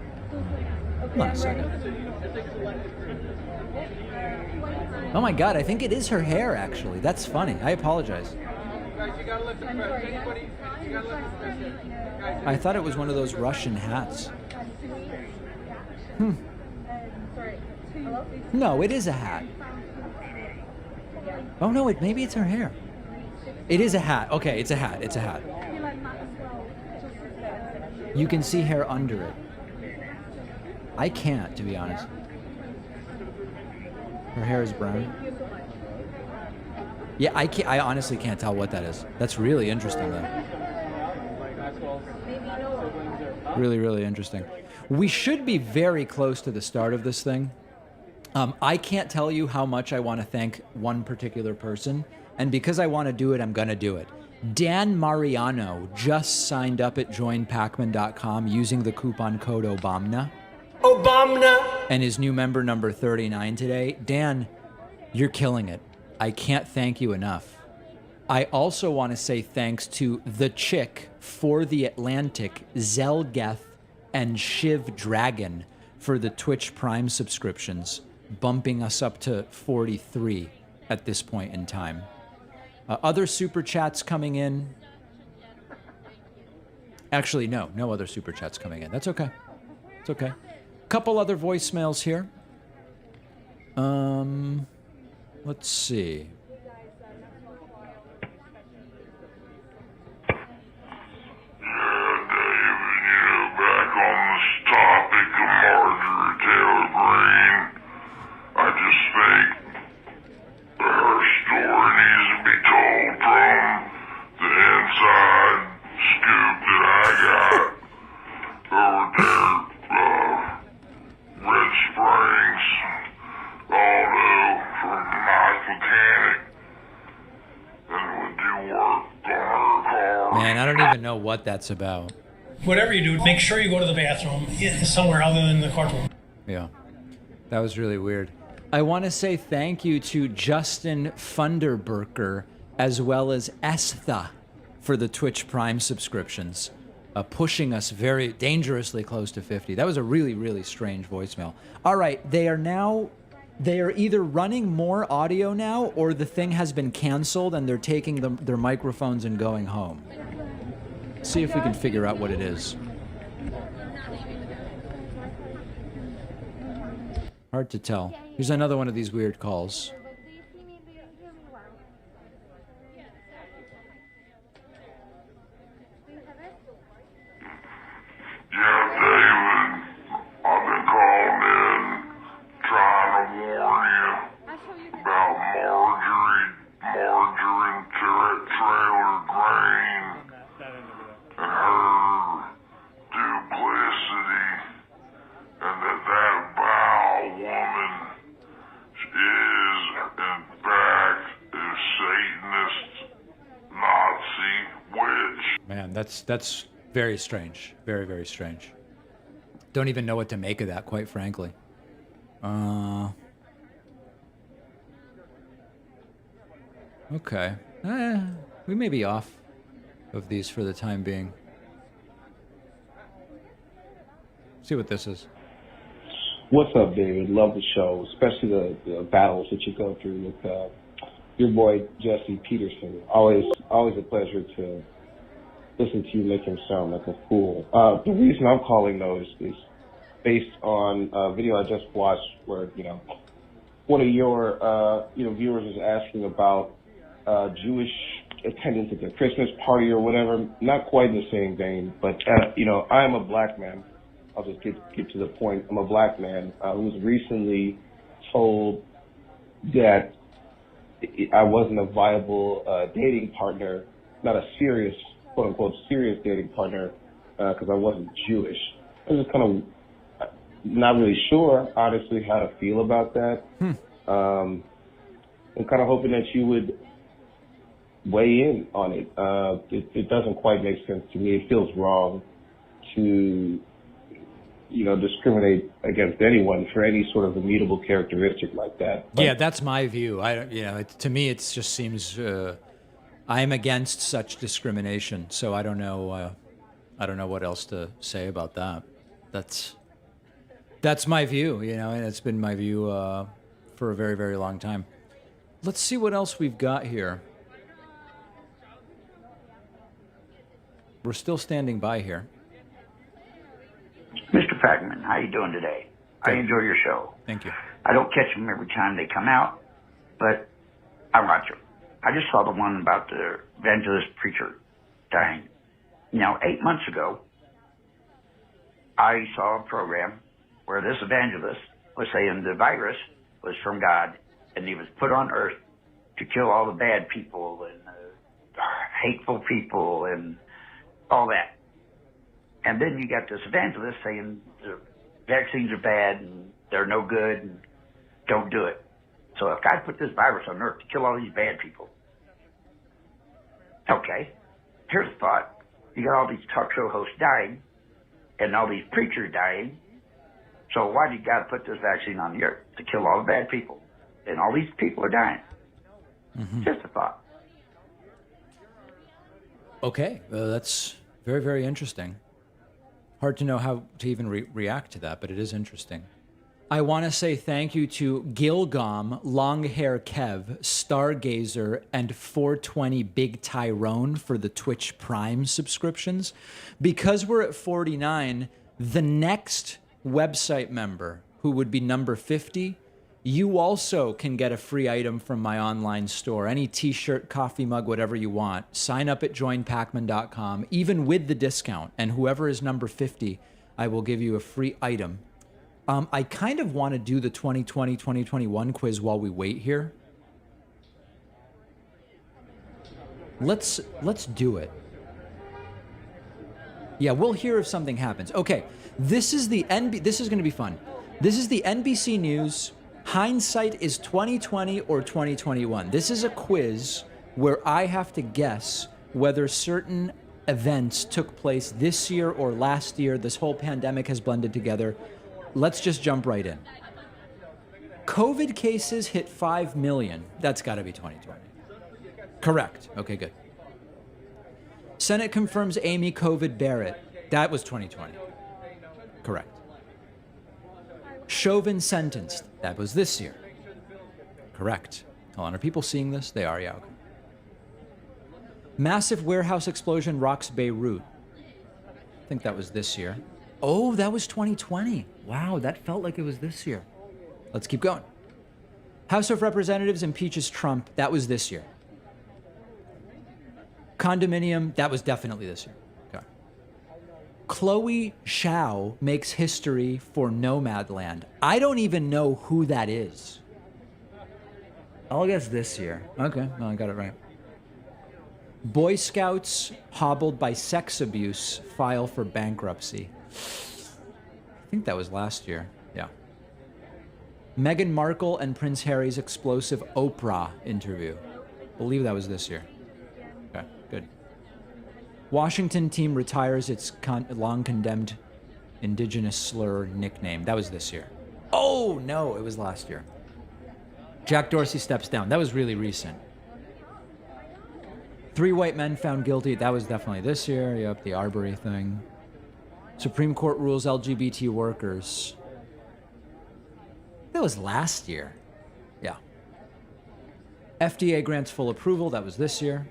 Hold on a second. Oh my God, I think it is her hair, actually. That's funny. I apologize. I thought it was one of those Russian hats. No, it is a hat. Oh no, maybe it's her hair. It is a hat. Okay, it's a hat. It's a hat. You can see hair under it. I can't, to be honest. Her hair is brown. Yeah, I honestly can't tell what that is. That's really interesting, though. Really, really interesting. We should be very close to the start of this thing. I can't tell you how much I want to thank one particular person, and because I want to do it, I'm going to do it. Dan Mariano just signed up at joinpacman.com using the coupon code OBAMNA. And his new member number 39 today. Dan, you're killing it. I can't thank you enough. I also want to say thanks to The Chick, For the Atlantic, Zelgeth, and Shiv Dragon for the Twitch Prime subscriptions, bumping us up to 43 at this point in time. Other super chats coming in. Actually, no other super chats coming in. That's okay. It's okay. Couple other voicemails here. Let's see. Man, I don't even know what that's about. Whatever you do, make sure you go to the bathroom somewhere other than the courtroom. Yeah, that was really weird. I want to say thank you to Justin Funderburker as well as Estha for the Twitch Prime subscriptions, pushing us very dangerously close to 50. That was a really, really strange voicemail. All right, they are either running more audio now or the thing has been canceled and they're taking their microphones and going home. See if we can figure out what it is. Hard to tell. Here's another one of these weird calls. Man, that's very strange. Very, very strange. Don't even know what to make of that, quite frankly. Okay. We may be off of these for the time being. See what this is. What's up, David? Love the show, especially the battles that you go through with your boy Jesse Peterson. Always a pleasure to listen to you make him sound like a fool. The reason I'm calling though is based on a video I just watched where one of your viewers is asking about Jewish attendance at the Christmas party or whatever. Not quite in the same vein, but I am a black man. I'll just get to the point. I'm a black man who was recently told that I wasn't a viable dating partner, not a serious, quote unquote, serious dating partner, because I wasn't Jewish. I was just kind of not really sure, honestly, how to feel about that. I'm kind of hoping that you would weigh in on it. It doesn't quite make sense to me. It feels wrong to discriminate against anyone for any sort of immutable characteristic like that. But, yeah, that's my view. To me, it just seems I'm against such discrimination. So I don't know what else to say about that. That's my view, and it's been my view for a very, very long time. Let's see what else we've got here. We're still standing by here. Mr. Pac-Man, how you doing today? I enjoy your show. Thank you. I don't catch them every time they come out, but I watch them. I just saw the one about the evangelist preacher dying. Now, 8 months ago, I saw a program where this evangelist was saying the virus was from God and he was put on earth to kill all the bad people and hateful people and all that. And then you got this evangelist saying the vaccines are bad and they're no good and don't do it. So if God put this virus on earth to kill all these bad people, okay, here's a thought. You got all these talk show hosts dying and all these preachers dying. So why did God put this vaccine on the earth? To kill all the bad people. And all these people are dying. Just a thought. Okay, that's very, very interesting. Hard to know how to even react to that, but it is interesting. I want to say thank you to Gilgam, Longhair Kev, Stargazer, and 420 Big Tyrone for the Twitch Prime subscriptions. Because we're at 49, the next website member, who would be number 50, you also can get a free item from my online store. Any t-shirt, coffee mug, whatever you want. Sign up at joinpacman.com, even with the discount. And whoever is number 50, I will give you a free item. I kind of want to do the 2020-2021 quiz while we wait here. Let's do it. Yeah, we'll hear if something happens. Okay, this is the this is going to be fun. This is the NBC News. Hindsight is 2020 or 2021. This is a quiz where I have to guess whether certain events took place this year or last year. This whole pandemic has blended together. Let's just jump right in. COVID cases hit 5 million. That's got to be 2020. Correct. Okay, good. Senate confirms Amy COVID Barrett. That was 2020. Correct. Chauvin sentenced. That was this year. Correct. Hold on, are people seeing this? They are, yeah. Okay. Massive warehouse explosion rocks Beirut. I think that was this year. Oh, that was 2020. Wow, that felt like it was this year. Let's keep going. House of Representatives impeaches Trump. That was this year. Condominium, that was definitely this year. Okay. Chloe Zhao makes history for Nomadland. I don't even know who that is. I'll guess this year. Okay, well, I got it right. Boy Scouts hobbled by sex abuse file for bankruptcy. I think that was last year. Yeah. Meghan Markle and Prince Harry's explosive Oprah interview. I believe that was this year. Okay, good. Washington team retires its long-condemned indigenous slur nickname. That was this year. Oh, no, it was last year. Jack Dorsey steps down. That was really recent. 3 white men found guilty. That was definitely this year. Yep, the Arbery thing. Supreme Court rules LGBT workers. That was last year. Yeah. FDA grants full approval. That was this year.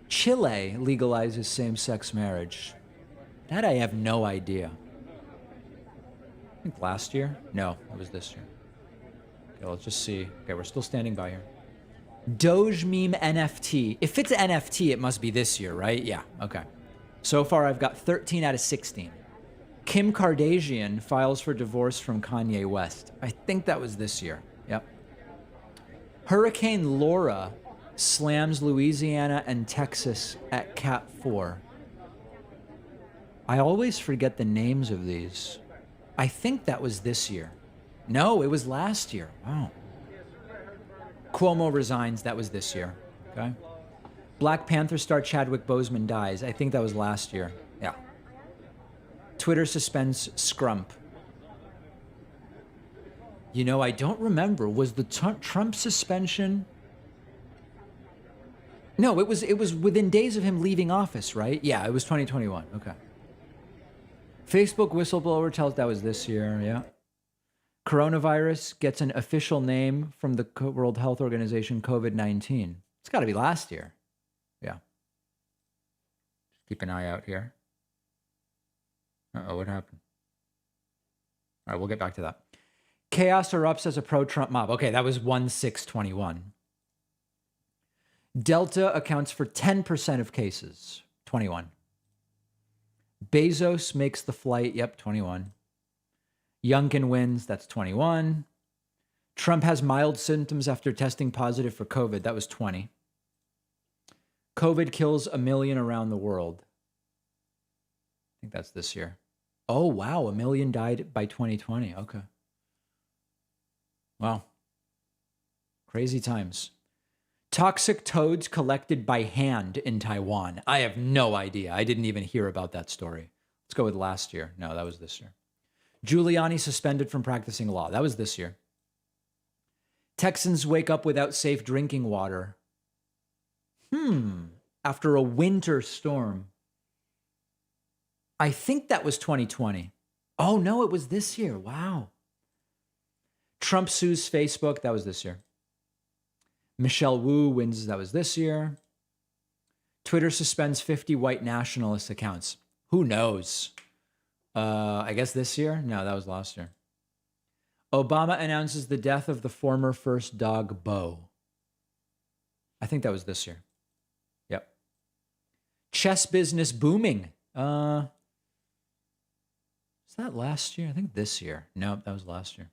Chile legalizes same-sex marriage. That I have no idea. I think last year? No, it was this year. Okay, let's just see. Okay, we're still standing by here. Doge meme NFT. If it's NFT, it must be this year, right? Yeah, okay. So far, I've got 13 out of 16. Kim Kardashian files for divorce from Kanye West. I think that was this year. Yep. Hurricane Laura slams Louisiana and Texas at Cat 4. I always forget the names of these. I think that was this year. No, it was last year. Wow. Cuomo resigns. That was this year. Okay. Black Panther star Chadwick Boseman dies. I think that was last year. Yeah. Twitter suspends Scrump. You know, I don't remember. Was the Trump suspension? No, it was within days of him leaving office, right? Yeah, it was 2021. Okay. Facebook whistleblower tells that was this year. Yeah. Coronavirus gets an official name from the World Health Organization, COVID-19. It's got to be last year. Yeah. Keep an eye out here. Uh-oh, what happened? All right, we'll get back to that. Chaos erupts as a pro-Trump mob. Okay, that was 1/6/21. Delta accounts for 10% of cases. 21. Bezos makes the flight. Yep, 21. Youngkin wins. That's 21. Trump has mild symptoms after testing positive for COVID. That was 20. COVID kills 1 million around the world. I think that's this year. Oh, wow. 1 million died by 2020. Okay. Wow. Crazy times. Toxic toads collected by hand in Taiwan. I have no idea. I didn't even hear about that story. Let's go with last year. No, that was this year. Giuliani suspended from practicing law. That was this year. Texans wake up without safe drinking water. After a winter storm. I think that was 2020. Oh, no, it was this year. Wow. Trump sues Facebook. That was this year. Michelle Wu wins. That was this year. Twitter suspends 50 white nationalist accounts. Who knows? I guess this year? No, that was last year. Obama announces the death of the former first dog, Bo. I think that was this year. Yep. Chess business booming. Is that last year? I think this year. Nope, that was last year.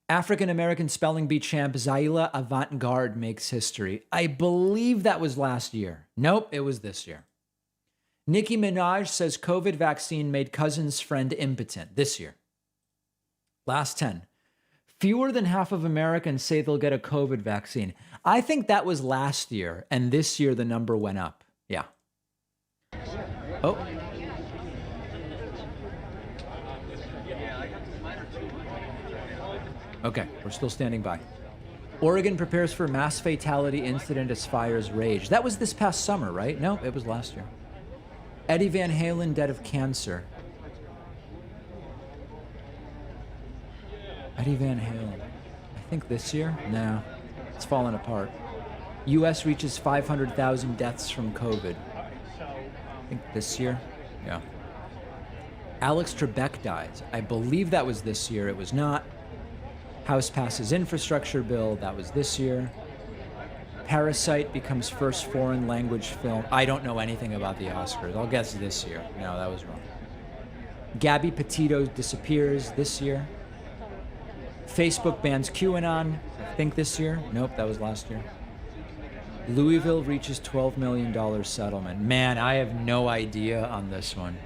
African-American spelling bee champ Zaila Avant-Garde makes history. I believe that was last year. Nope, it was this year. Nicki Minaj says COVID vaccine made cousin's friend impotent. This year. Last 10. Fewer than half of Americans say they'll get a COVID vaccine. I think that was last year, and this year the number went up. Yeah. Oh. Okay, we're still standing by. Oregon prepares for mass fatality incident as fires rage. That was this past summer, right? No, it was last year. Eddie Van Halen dead of cancer. Eddie Van Halen. I think this year? No, it's fallen apart. U.S. reaches 500,000 deaths from COVID. I think this year? Yeah. Alex Trebek dies. I believe that was this year. It was not. House passes infrastructure bill. That was this year. Parasite becomes first foreign language film. I don't know anything about the Oscars. I'll guess this year. No, that was wrong. Gabby Petito disappears this year. Facebook bans QAnon. I think this year. Nope, that was last year. Louisville reaches $12 million settlement. Man, I have no idea on this one.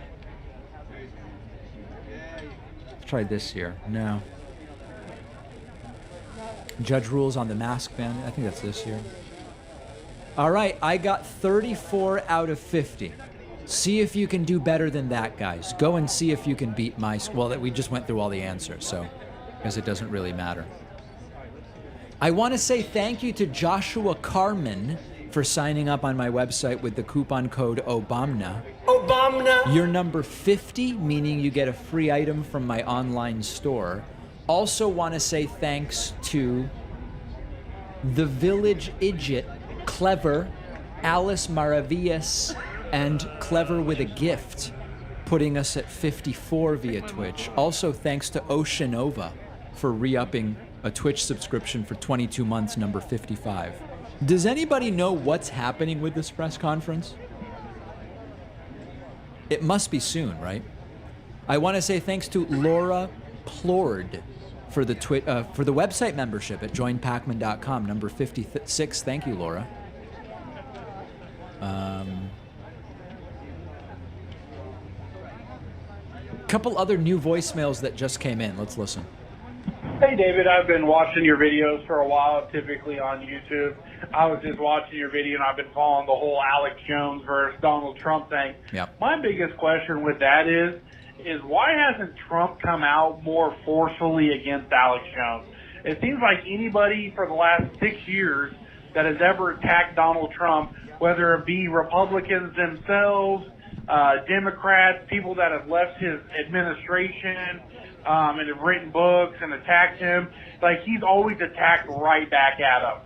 Let's try this year. No. Judge rules on the mask ban. I think that's this year. All right, I got 34 out of 50. See if you can do better than that, guys. Go and see if you can beat my... Well, we just went through all the answers, so... Because it doesn't really matter. I want to say thank you to Joshua Carmen for signing up on my website with the coupon code OBAMNA. OBAMNA! You're number 50, meaning you get a free item from my online store. Also want to say thanks to The Village Idjit, Clever, Alice Maravillas, and Clever with a Gift, putting us at 54 via Twitch. Also thanks to Oceanova for re-upping a Twitch subscription for 22 months, number 55. Does anybody know what's happening with this press conference? It must be soon, right? I want to say thanks to Laura Plord for the website membership at joinpacman.com, number 56. Thank you, Laura. Couple other new voicemails that just came in. Let's listen. Hey, David, I've been watching your videos for a while, typically on YouTube. I was just watching your video, and I've been following the whole Alex Jones versus Donald Trump thing. Yep. My biggest question with that is why hasn't Trump come out more forcefully against Alex Jones? It seems like anybody for the last 6 years that has ever attacked Donald Trump, whether it be Republicans themselves, Democrats, people that have left his administration, and have written books and attacked him, like he's always attacked right back at him.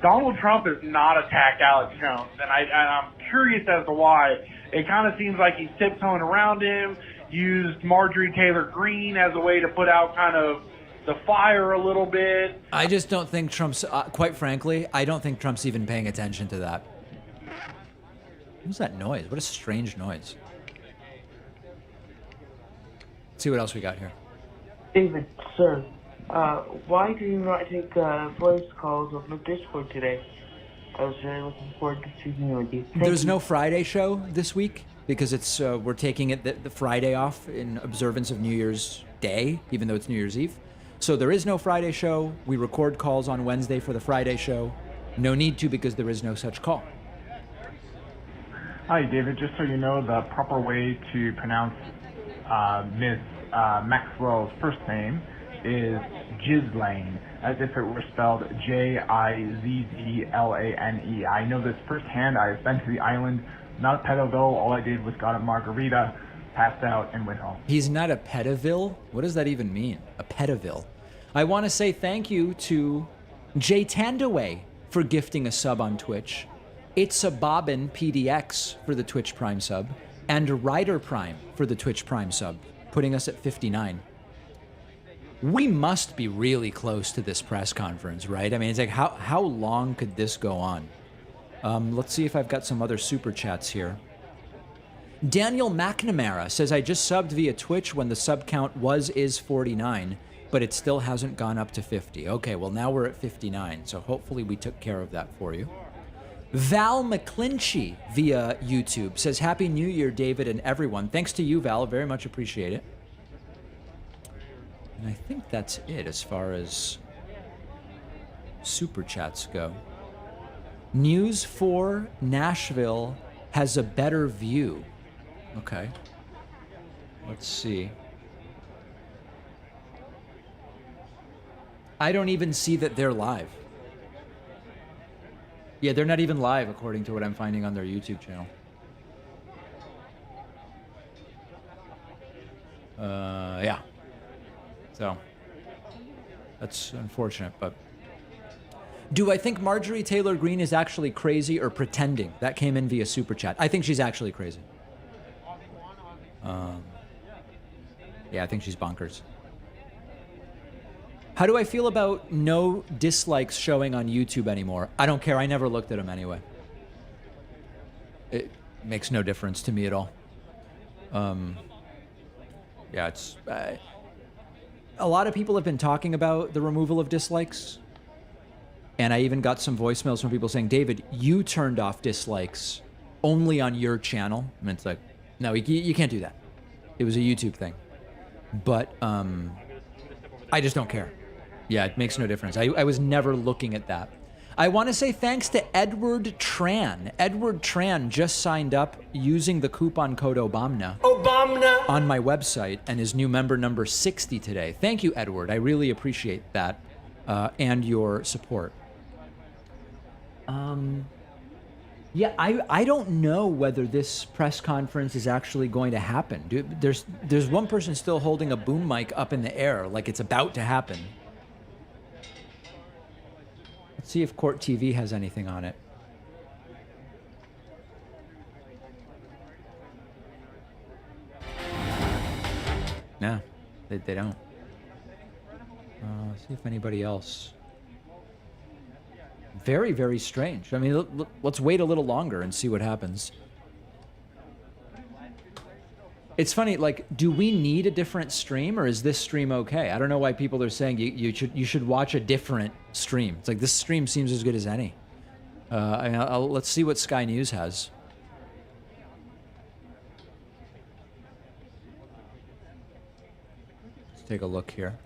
Donald Trump has not attacked Alex Jones, and I'm curious as to why. It kind of seems like he's tiptoeing around him, used Marjorie Taylor Greene as a way to put out kind of the fire a little bit. I just don't think Trump's, quite frankly, I don't think Trump's even paying attention to that. What was that noise? What a strange noise. see what else we got here. David, sir, why do you not take voice calls on the Discord today? I was really looking forward to speaking with you. There's no Friday show this week because it's we're taking it the Friday off in observance of New Year's Day, even though it's New Year's Eve. So there is no Friday show. We record calls on Wednesday for the Friday show. No need to because there is no such call. Hi, David. Just so you know, the proper way to pronounce Miss Maxwell's first name is Ghislaine, as if it were spelled Jizzlane. I know this firsthand. I've been to the island, not a pedo though. All I did was got a margarita, passed out, and went home. He's not a pedoville? What does that even mean? A pedoville. I want to say thank you to Jay Tandaway for gifting a sub on Twitch. It's a Bobbin PDX for the Twitch Prime sub, and Ryder Prime for the Twitch Prime sub, putting us at 59. We must be really close to this press conference, right? I mean, it's like, how long could this go on? Let's see if I've got some other super chats here. Daniel McNamara says, I just subbed via Twitch when the sub count is 49, but it still hasn't gone up to 50. Okay, well, now we're at 59, so hopefully we took care of that for you. Val McClinchy via YouTube says, Happy New Year, David and everyone. Thanks to you, Val. Very much appreciate it. And I think that's it as far as super chats go. News 4 Nashville has a better view. Okay. Let's see. I don't even see that they're live. Yeah, they're not even live according to what I'm finding on their YouTube channel. Yeah. So, that's unfortunate, but... Do I think Marjorie Taylor Greene is actually crazy or pretending? That came in via Super Chat. I think she's actually crazy. Yeah, I think she's bonkers. How do I feel about no dislikes showing on YouTube anymore? I don't care. I never looked at them anyway. It makes no difference to me at all. Yeah, it's... a lot of people have been talking about the removal of dislikes. And I even got some voicemails from people saying, David, you turned off dislikes only on your channel. And it's like, no, you can't do that. It was a YouTube thing. But I just don't care. Yeah, it makes no difference. I was never looking at that. I want to say thanks to Edward Tran. Edward Tran just signed up using the coupon code Obamna on my website and is new member number 60 today. Thank you, Edward. I really appreciate that and your support. Yeah, I don't know whether this press conference is actually going to happen. There's one person still holding a boom mic up in the air like it's about to happen. Let's see if Court TV has anything on it. No, they don't. See if anybody else. Very, very strange. I mean, let's wait a little longer and see what happens. It's funny, like, do we need a different stream or is this stream okay? I don't know why people are saying you should watch a different stream. It's like this stream seems as good as any. Let's see what Sky News has. Let's take a look here.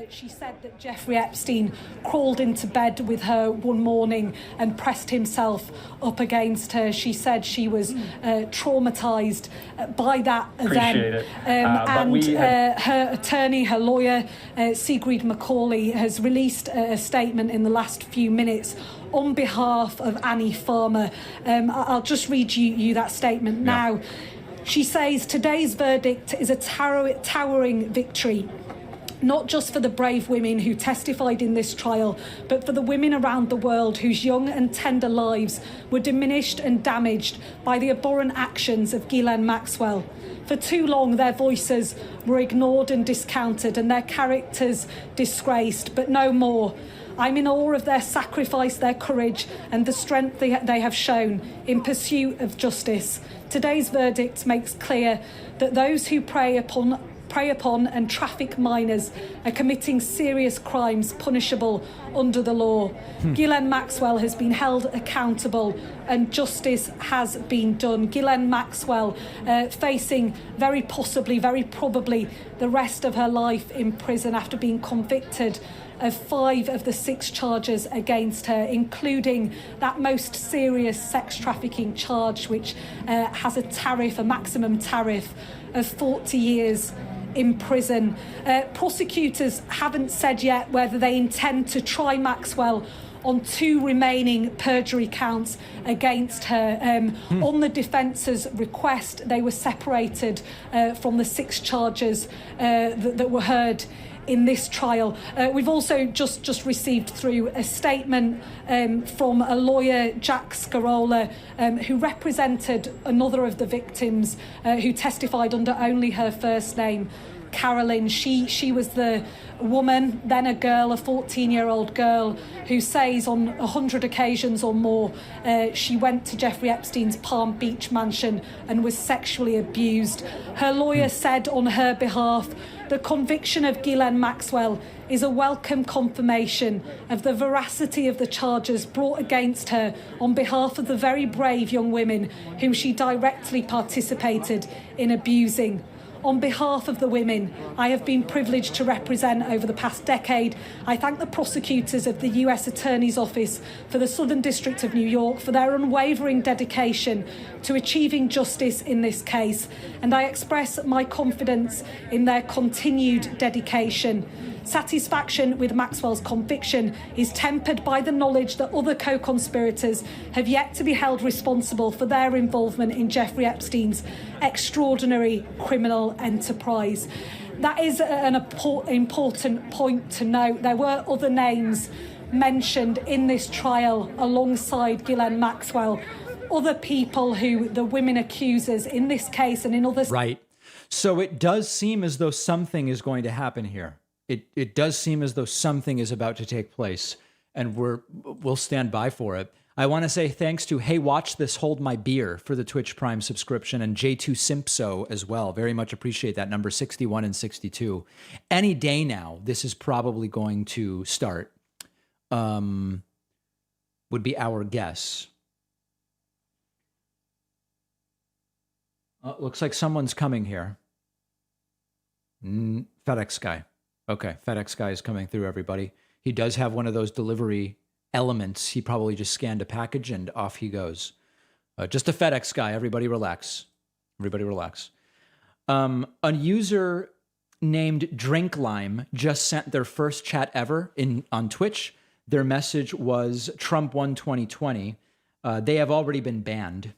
She said that Jeffrey Epstein crawled into bed with her one morning and pressed himself up against her. She said she was traumatized by that event. Her attorney, her lawyer, Sigrid McCauley, has released a statement in the last few minutes on behalf of Annie Farmer. I'll just read you that statement now. She says, today's verdict is a towering victory. Not just for the brave women who testified in this trial, but for the women around the world whose young and tender lives were diminished and damaged by the abhorrent actions of Ghislaine Maxwell. For too long, their voices were ignored and discounted and their characters disgraced, but no more. I'm in awe of their sacrifice, their courage, and the strength they have shown in pursuit of justice. Today's verdict makes clear that those who prey upon prey upon and traffic minors are committing serious crimes punishable under the law. Ghislaine Maxwell has been held accountable and justice has been done. Ghislaine Maxwell facing very possibly, very probably the rest of her life in prison after being convicted of 5 of the 6 charges against her, including that most serious sex trafficking charge, which has a maximum tariff of 40 years in prison. Prosecutors haven't said yet whether they intend to try Maxwell on 2 remaining perjury counts against her. On the defence's request, they were separated from the 6 charges that were heard in this trial. We've also just received through a statement from a lawyer, Jack Scarola, who represented another of the victims who testified under only her first name, Carolyn. She was the woman, then a girl, a 14-year-old girl, who says on 100 occasions or more she went to Jeffrey Epstein's Palm Beach mansion and was sexually abused. Her lawyer said on her behalf, the conviction of Ghislaine Maxwell is a welcome confirmation of the veracity of the charges brought against her on behalf of the very brave young women whom she directly participated in abusing. On behalf of the women I have been privileged to represent over the past decade, I thank the prosecutors of the US Attorney's Office for the Southern District of New York for their unwavering dedication to achieving justice in this case, and I express my confidence in their continued dedication. Satisfaction with Maxwell's conviction is tempered by the knowledge that other co-conspirators have yet to be held responsible for their involvement in Jeffrey Epstein's extraordinary criminal enterprise. That is an important point to note. There were other names mentioned in this trial alongside Ghislaine Maxwell, other people who the women accusers in this case and in others. Right. So it does seem as though something is going to happen here. It does seem as though something is about to take place, and we'll stand by for it. I want to say thanks to Hey Watch This, Hold My Beer for the Twitch Prime subscription, and J2 Simpso as well. Very much appreciate that, number 61 and 62. Any day now, this is probably going to start, would be our guess. Looks like someone's coming here. FedEx guy. Okay, FedEx guy is coming through, everybody. He does have one of those delivery elements. He probably just scanned a package and off he goes. Just a FedEx guy. Everybody relax. Everybody relax. A user named Drinklime just sent their first chat ever on Twitch. Their message was Trump won 2020. They have already been banned.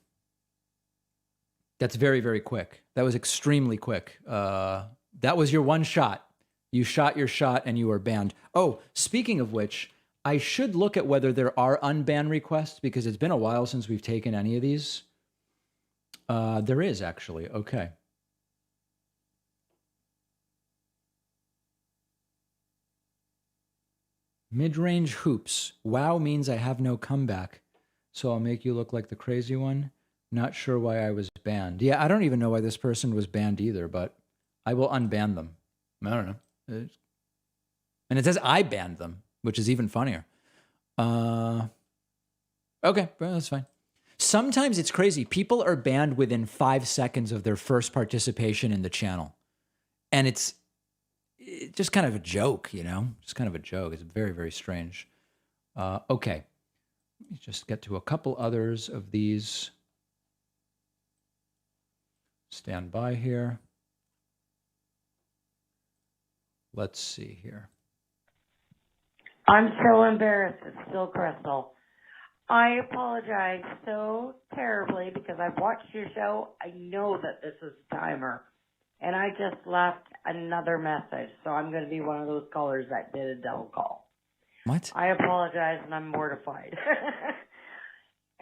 That's very, very quick. That was extremely quick. That was your one shot. You shot your shot and you were banned. Oh, speaking of which, I should look at whether there are unban requests because it's been a while since we've taken any of these. There is actually. Okay. Mid-range hoops. Wow means I have no comeback. So I'll make you look like the crazy one. Not sure why I was banned. Yeah, I don't even know why this person was banned either, but I will unban them. I don't know. And it says I banned them, which is even funnier. Okay, well, that's fine. Sometimes it's crazy. People are banned within 5 seconds of their first participation in the channel. And it's just kind of a joke, you know? Just kind of a joke. It's very, very strange. Okay. Let me just get to a couple others of these. Stand by here. Let's see here. I'm so embarrassed. It's still Crystal. I apologize so terribly because I've watched your show. I know that this is a timer. And I just left another message. So I'm going to be one of those callers that did a double call. What? I apologize and I'm mortified.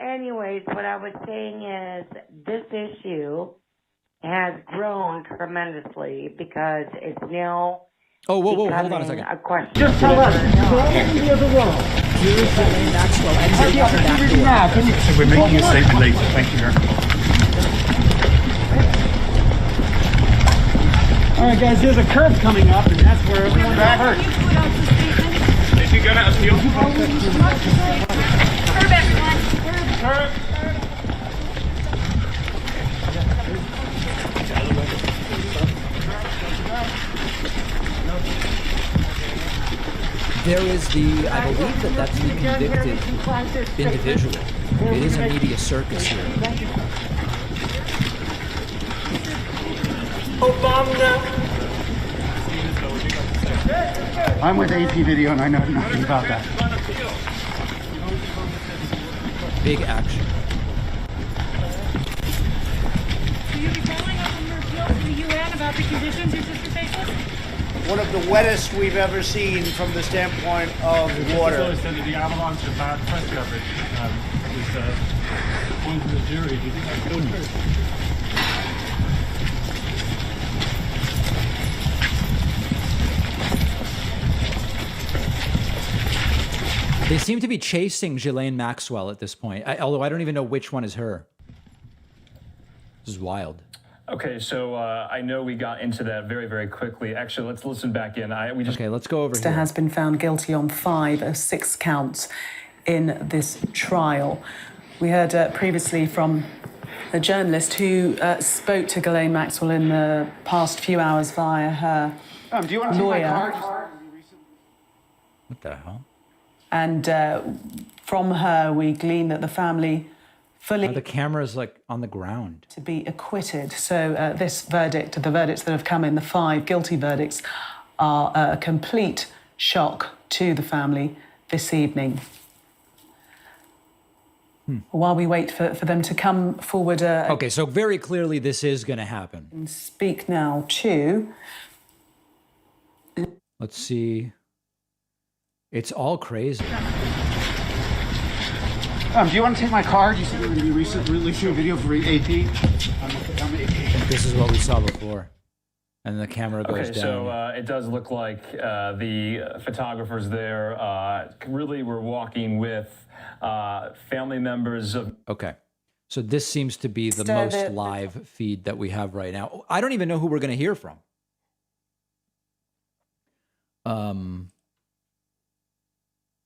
Anyways, what I was saying is this issue has grown tremendously because it's now... Oh, whoa, hold on a second. Just tell us, go into the other world. Here is Ghislaine Maxwell entering the back door. We're making a statement later. Thank you very much. All right, guys, there's a curb coming up, and that's where everyone got hurt. Is he gonna appeal? Curb, everyone. Curb. There is the, I believe that's the convicted individual. It is a media circus here. I'm with AP Video, and I know nothing about that. Big action. Will you be following up on your appeal to the UN about the conditions your sister faces? One of the wettest we've ever seen from the standpoint of water. Always said that the avalanche of bad press coverage was going to the jury. Do you think that's still true? They seem to be chasing Ghislaine Maxwell at this point, although I don't even know which one is her. This is wild. Okay, so I know we got into that very, very quickly. Actually, let's listen back in. Okay, let's go over here. Has been found guilty on 5 of 6 counts in this trial. We heard previously from a journalist who spoke to Ghislaine Maxwell in the past few hours via her do you want to lawyer. See my card? What the hell? And from her, we glean that the family fully... The camera's like on the ground. ...to be acquitted. So this verdict, the verdicts that have come in, the 5 guilty verdicts, are a complete shock to the family this evening. While we wait for them to come forward... okay, so very clearly this is going to happen. And speak now to... Let's see... It's all crazy. Do you want to take my card? You said you were going to be releasing a video for AP. This is what we saw before. And the camera goes down. So it does look like the photographers there really were walking with family members of... Okay. So this seems to be the most live feed that we have right now. I don't even know who we're going to hear from.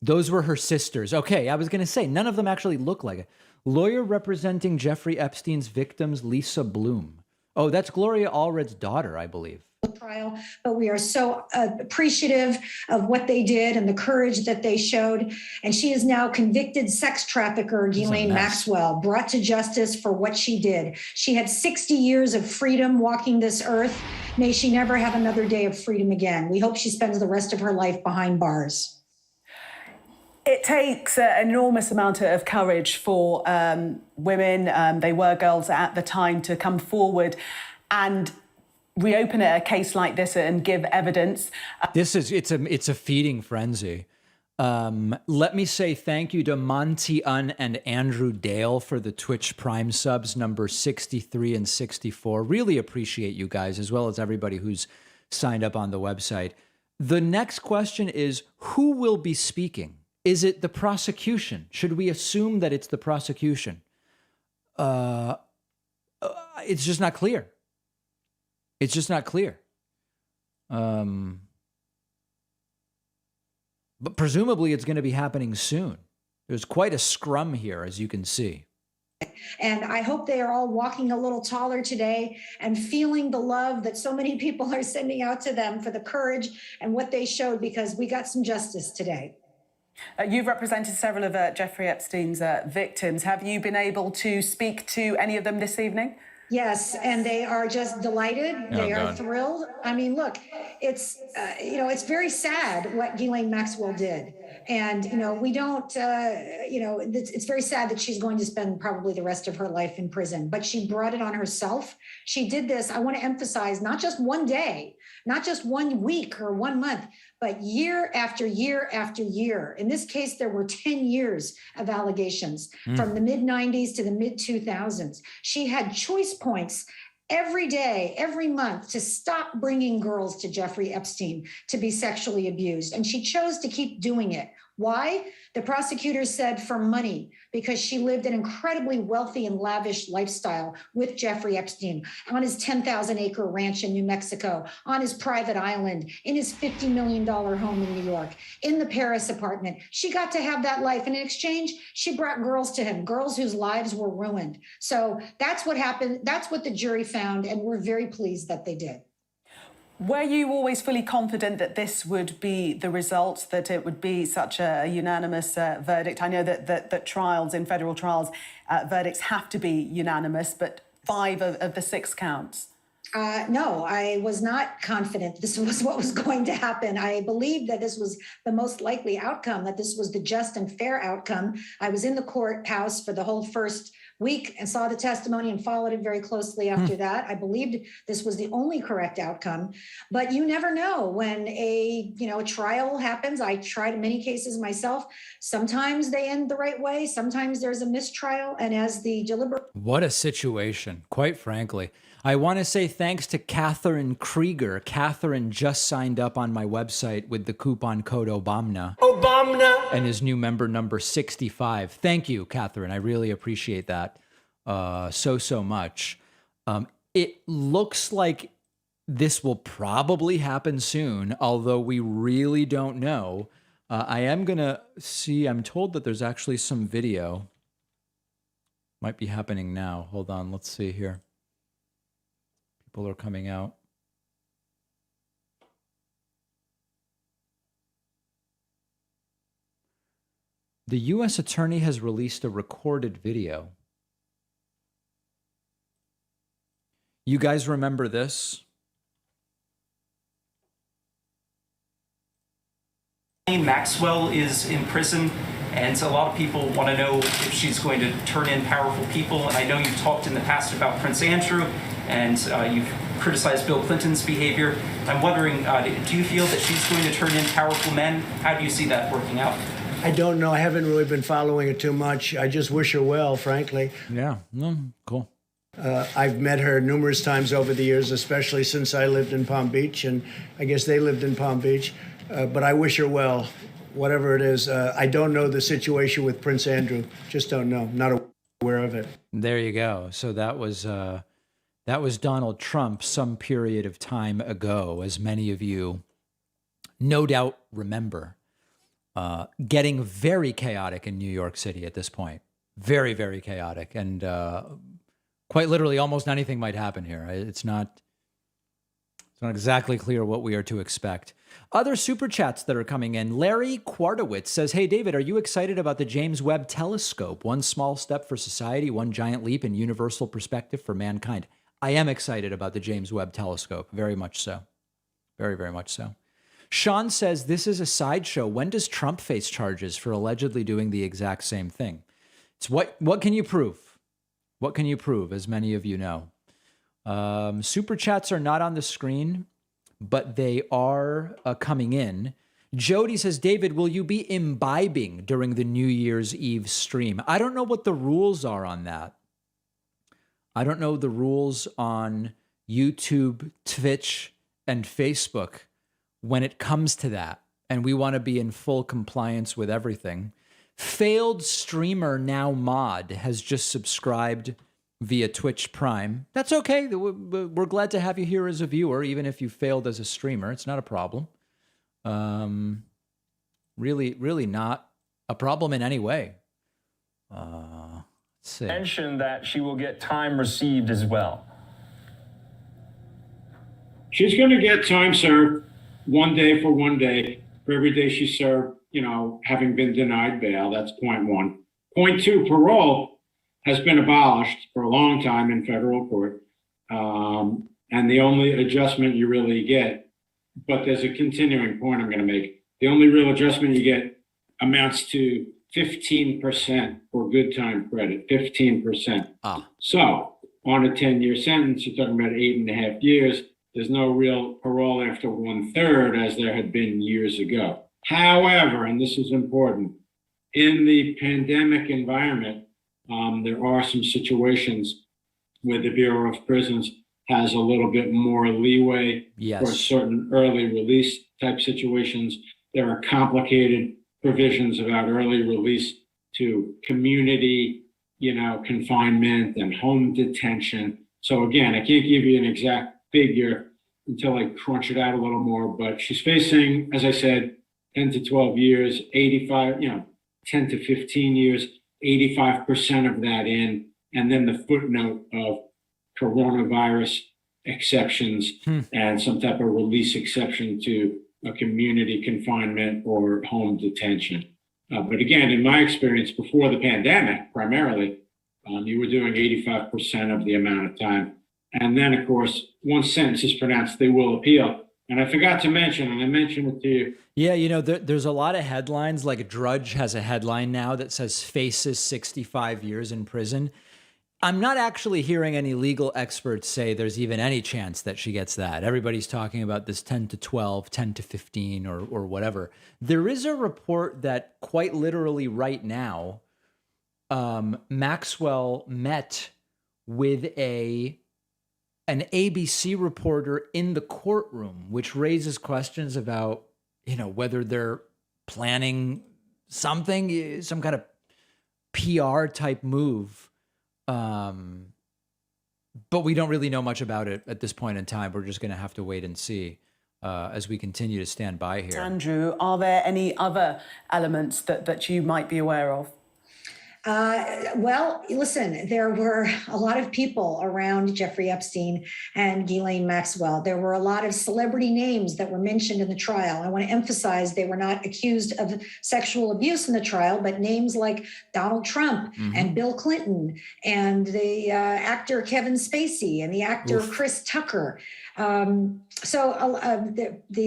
Those were her sisters. Okay, I was going to say, none of them actually look like it. Lawyer representing Jeffrey Epstein's victims, Lisa Bloom. Oh, that's Gloria Allred's daughter, I believe. Trial, but we are so appreciative of what they did and the courage that they showed. And she is now convicted sex trafficker Ghislaine Maxwell, brought to justice for what she did. She had 60 years of freedom walking this earth. May she never have another day of freedom again. We hope she spends the rest of her life behind bars. It takes an enormous amount of courage for women, they were girls at the time, to come forward and reopen a case like this and give evidence. It's a feeding frenzy. Let me say thank you to Monty Un and Andrew Dale for the Twitch Prime subs number 63 and 64. Really appreciate you guys, as well as everybody who's signed up on the website. The next question is, who will be speaking? Is it the prosecution? Should we assume that it's the prosecution? It's just not clear. It's just not clear. But presumably it's going to be happening soon. There's quite a scrum here, as you can see. And I hope they are all walking a little taller today and feeling the love that so many people are sending out to them for the courage and what they showed, because we got some justice today. You've represented several of Jeffrey Epstein's victims. Have you been able to speak to any of them this evening? Yes, and they are just delighted. They are thrilled. I mean, look, it's it's very sad what Ghislaine Maxwell did, and we don't, it's very sad that she's going to spend probably the rest of her life in prison. But she brought it on herself. She did this. I want to emphasize, not just one day, not just 1 week or 1 month, but year after year after year. In this case, there were 10 years of allegations from the mid-90s to the mid-2000s. She had choice points every day, every month, to stop bringing girls to Jeffrey Epstein to be sexually abused. And she chose to keep doing it. Why? The prosecutors said for money, because she lived an incredibly wealthy and lavish lifestyle with Jeffrey Epstein on his 10,000-acre ranch in New Mexico, on his private island, in his $50 million home in New York, in the Paris apartment. She got to have that life. And in exchange, she brought girls to him, girls whose lives were ruined. So that's what happened. That's what the jury found. And we're very pleased that they did. Were you always fully confident that this would be the result, that it would be such a unanimous verdict? I know that trials, in federal trials, verdicts have to be unanimous, but 5 of the 6 counts. No, I was not confident this was what was going to happen. I believed that this was the most likely outcome, that this was the just and fair outcome. I was in the courthouse for the whole first week and saw the testimony and followed it very closely after that. I believed this was the only correct outcome, but you never know when a trial happens. I tried many cases myself. Sometimes they end the right way. Sometimes there's a mistrial. And as the What a situation, quite frankly. I want to say thanks to Catherine Krieger. Catherine just signed up on my website with the coupon code OBAMNA. And is new member number 65. Thank you, Catherine. I really appreciate that so much. It looks like this will probably happen soon, although we really don't know. I am going to see, I'm told that there's actually some video. Might be happening now. Hold on, let's see here. People are coming out. The U.S. attorney has released a recorded video. You guys remember this? Maxwell is in prison, and a lot of people want to know if she's going to turn in powerful people. And I know you've talked in the past about Prince Andrew, and you've criticized Bill Clinton's behavior. I'm wondering, do you feel that she's going to turn in powerful men? How do you see that working out? I don't know. I haven't really been following it too much. I just wish her well, frankly. Yeah, cool. I've met her numerous times over the years, especially since I lived in Palm Beach, and I guess they lived in Palm Beach. But I wish her well, whatever it is. I don't know the situation with Prince Andrew. Just don't know. Not aware of it. There you go. So that was Donald Trump some period of time ago, as many of you no doubt remember. Getting very chaotic in New York City at this point. Very, very chaotic. And quite literally, almost anything might happen here. It's not exactly clear what we are to expect. Other super chats that are coming in. Larry Quartowitz says, hey, David, are you excited about the James Webb Telescope? One small step for society, one giant leap in universal perspective for mankind. I am excited about the James Webb Telescope. Very much so. Very, very much so. Sean says, this is a sideshow. When does Trump face charges for allegedly doing the exact same thing? It's what can you prove? What can you prove, as many of you know? Super chats are not on the screen, but they are coming in. Jody says, David, will you be imbibing during the New Year's Eve stream? I don't know what the rules are on that. I don't know the rules on YouTube, Twitch, and Facebook when it comes to that, and we want to be in full compliance with everything. Failed streamer now mod has just subscribed via Twitch Prime. That's okay. We're glad to have you here as a viewer, even if you failed as a streamer. It's not a problem. Really not a problem in any way. Let's see. Mention that she will get time received as well. She's going to get time served 1 day for 1 day for every day she served, having been denied bail. That's point one. Point two, parole has been abolished for a long time in federal court. And the only adjustment you really get, but there's a continuing point I'm going to make. The only real adjustment you get amounts to 15% for good time credit, 15%. So on a 10-year sentence, you're talking about 8.5 years. There's no real parole after 1/3 as there had been years ago. However, and this is important, in the pandemic environment, there are some situations where the Bureau of Prisons has a little bit more leeway for certain early release type situations. There are complicated provisions about early release to community, confinement and home detention. So again, I can't give you an exact figure until I crunch it out a little more, but she's facing, as I said, 10 to 12 years, 10 to 15 years, 85% of that in, and then the footnote of coronavirus exceptions and some type of release exception to a community confinement or home detention. But again, in my experience before the pandemic, primarily, you were doing 85% of the amount of time. And then, of course, once sentence is pronounced, they will appeal. And I forgot to mention, and I mentioned it to you. Yeah, there's a lot of headlines. Like Drudge has a headline now that says faces 65 years in prison. I'm not actually hearing any legal experts say there's even any chance that she gets that. Everybody's talking about this 10 to 12, 10 to 15 or whatever. There is a report that quite literally right now, Maxwell met with an ABC reporter in the courtroom, which raises questions about, whether they're planning something, some kind of PR type move. But we don't really know much about it at this point in time. We're just going to have to wait and see as we continue to stand by here. Andrew, are there any other elements that you might be aware of? Well, listen, there were a lot of people around Jeffrey Epstein and Ghislaine Maxwell. There were a lot of celebrity names that were mentioned in the trial. I want to emphasize they were not accused of sexual abuse in the trial, but names like Donald Trump and Bill Clinton and the actor Kevin Spacey and the actor Chris Tucker. The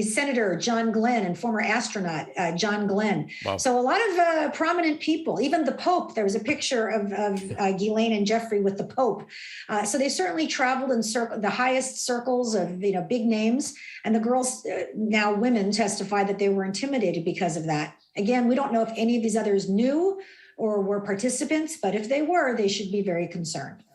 Senator John Glenn and former astronaut John Glenn. Wow. So a lot of prominent people, even the Pope. There was a picture of Ghislaine and Jeffrey with the Pope. So they certainly traveled in the highest circles of big names. And the girls, now women, testify that they were intimidated because of that. Again, we don't know if any of these others knew or were participants, but if they were, they should be very concerned.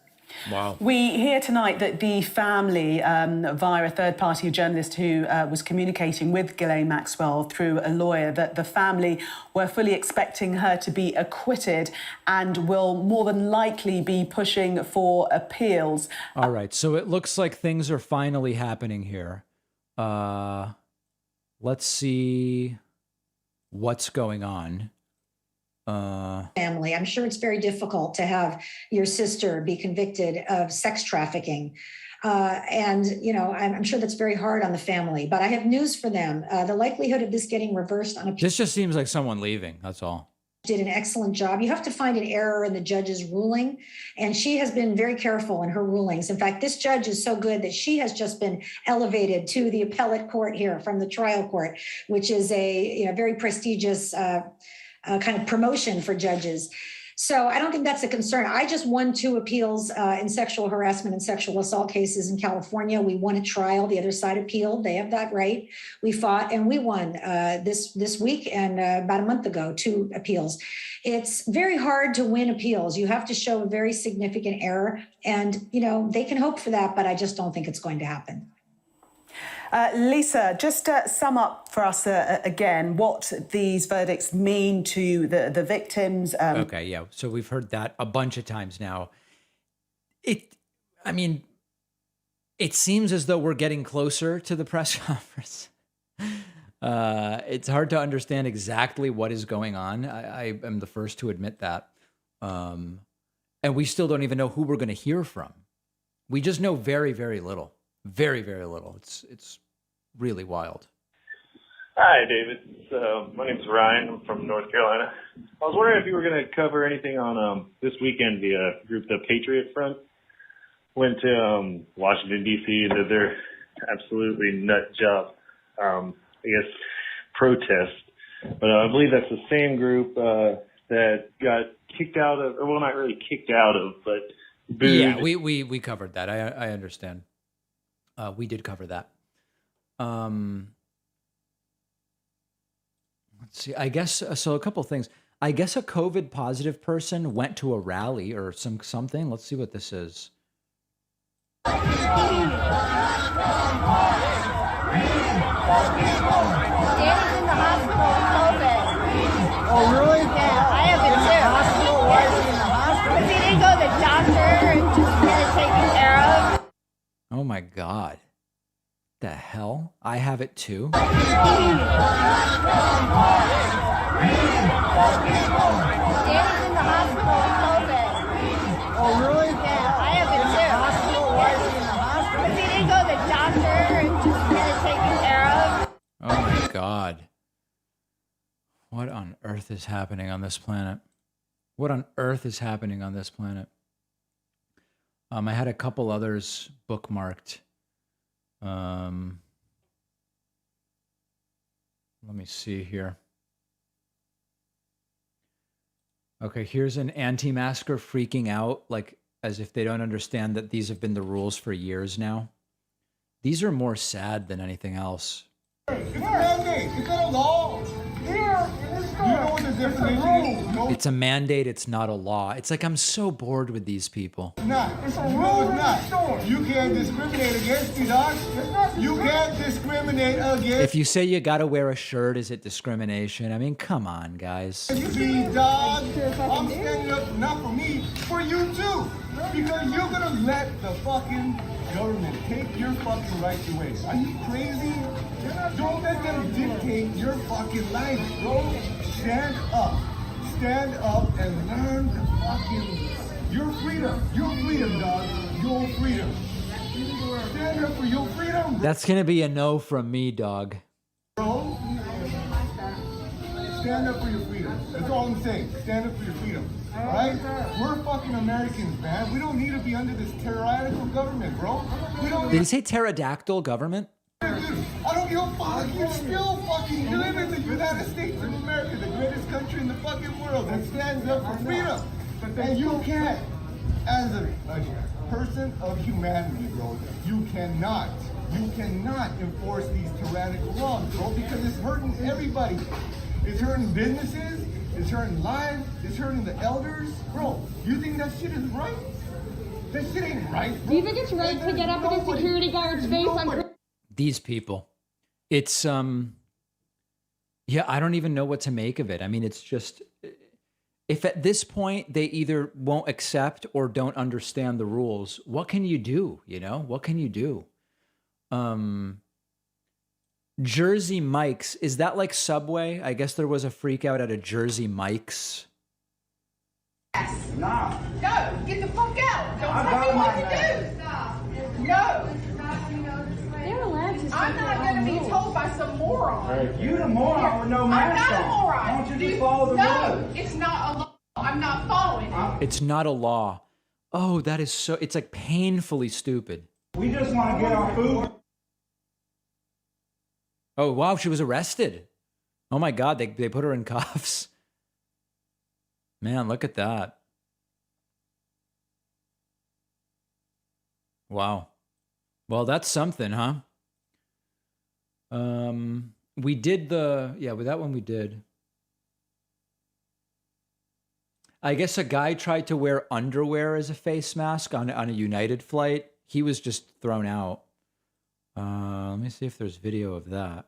Wow. We hear tonight that the family, via a third-party journalist who was communicating with Ghislaine Maxwell through a lawyer, that the family were fully expecting her to be acquitted and will more than likely be pushing for appeals. All right, so it looks like things are finally happening here. Let's see what's going on. Family. I'm sure it's very difficult to have your sister be convicted of sex trafficking. I'm sure that's very hard on the family, but I have news for them. The likelihood of this getting reversed on appeal. This just seems like someone leaving. That's all. Did an excellent job. You have to find an error in the judge's ruling, and she has been very careful in her rulings. In fact, this judge is so good that she has just been elevated to the appellate court here from the trial court, which is a very prestigious kind of promotion for judges. So I don't think that's a concern. I just won 2 appeals in sexual harassment and sexual assault cases in California. We won a trial. The other side appealed. They have that right. We fought and we won this week and about a month ago, 2 appeals. It's very hard to win appeals. You have to show a very significant error. And, they can hope for that, but I just don't think it's going to happen. Lisa, just sum up for us again what these verdicts mean to the victims. Okay, yeah. So we've heard that a bunch of times now. It seems as though we're getting closer to the press conference. It's hard to understand exactly what is going on. I am the first to admit that. And we still don't even know who we're going to hear from. We just know very, very little. Very, very little. It's really wild. Hi, David. My name's Ryan. I'm from North Carolina. I was wondering if you were going to cover anything on this weekend. The group, the Patriot Front, went to Washington, D.C. and did their absolutely nut job, protest. But I believe that's the same group that got kicked out of, or well, not really kicked out of, but booed. Yeah, we covered that. I understand. We did cover that. Let's see. I guess so. A couple things. I guess a COVID positive person went to a rally or something. Let's see what this is. my God. The hell? I have it too? Daddy's in the hospital with COVID. Oh, really? Yeah, I have it too. Hospital? Why is he in the hospital? Because he didn't go to the doctor and just get it taken care of. Oh my God. What on earth is happening on this planet? What on earth is happening on this planet? I had a couple others bookmarked. Let me see here. Okay, here's an anti-masker freaking out, like as if they don't understand that these have been the rules for years now. These are more sad than anything else. It's a mandate. It's not a law. Here, in this store. You know what the definition is? No, It's a mandate, it's not a law. It's like I'm so bored with these people. it's not. It's a rule in the store. You can't discriminate against me, dog. You can't discriminate against If you say you gotta wear a shirt, is it discrimination? I mean, come on, guys. me, dog. I'm standing up not for me, for you too. Because you're gonna let the fucking government take your fucking rights away. Are you crazy? Don't let them dictate your fucking life, bro. Stand up. Stand up and learn the fucking your freedom. Your freedom, dog. Your freedom. Stand up for your freedom, bro. That's gonna be a no from me, dog. Stand up for your freedom. That's all I'm saying. Stand up for your freedom. Alright? We're fucking Americans, man. We don't need to be under this tyrannical government, bro. We don't Did he say pterodactyl government? I don't give a fuck. You still fucking live in the United States of America, the greatest country in the fucking world that stands up for freedom. And you can't, as a person of humanity, bro, you cannot enforce these tyrannical laws, bro, because it's hurting everybody. It's hurting businesses, it's hurting lives, it's hurting the elders. Bro, you think that shit is right? That shit ain't right, bro. Do you think it's right to get up in a security guard's face on... These people. It's, yeah, I don't even know what to make of it. I mean, it's just, if at this point they either won't accept or don't understand the rules, what can you do? You know, what can you do? Jersey Mike's, is that like Subway? I guess there was a freak out at a Jersey Mike's. Nah. Go. Get the fuck out. Don't tell me what to do. Go. They're allowed to. I'm not going to be told by some moron. Right. You the moron with no mask I'm not a on. moron. Why don't you just follow the No, rules? it's not a law. I'm not following it. It's not a law. Oh, that is so, it's like painfully stupid. We just want to get our food. Oh, wow, she was arrested. Oh my God, they put her in cuffs. Man, look at that. Wow. Well, that's something, huh? We did with that one we did. I guess a guy tried to wear underwear as a face mask on a United flight. He was just thrown out. Let me see if there's video of that.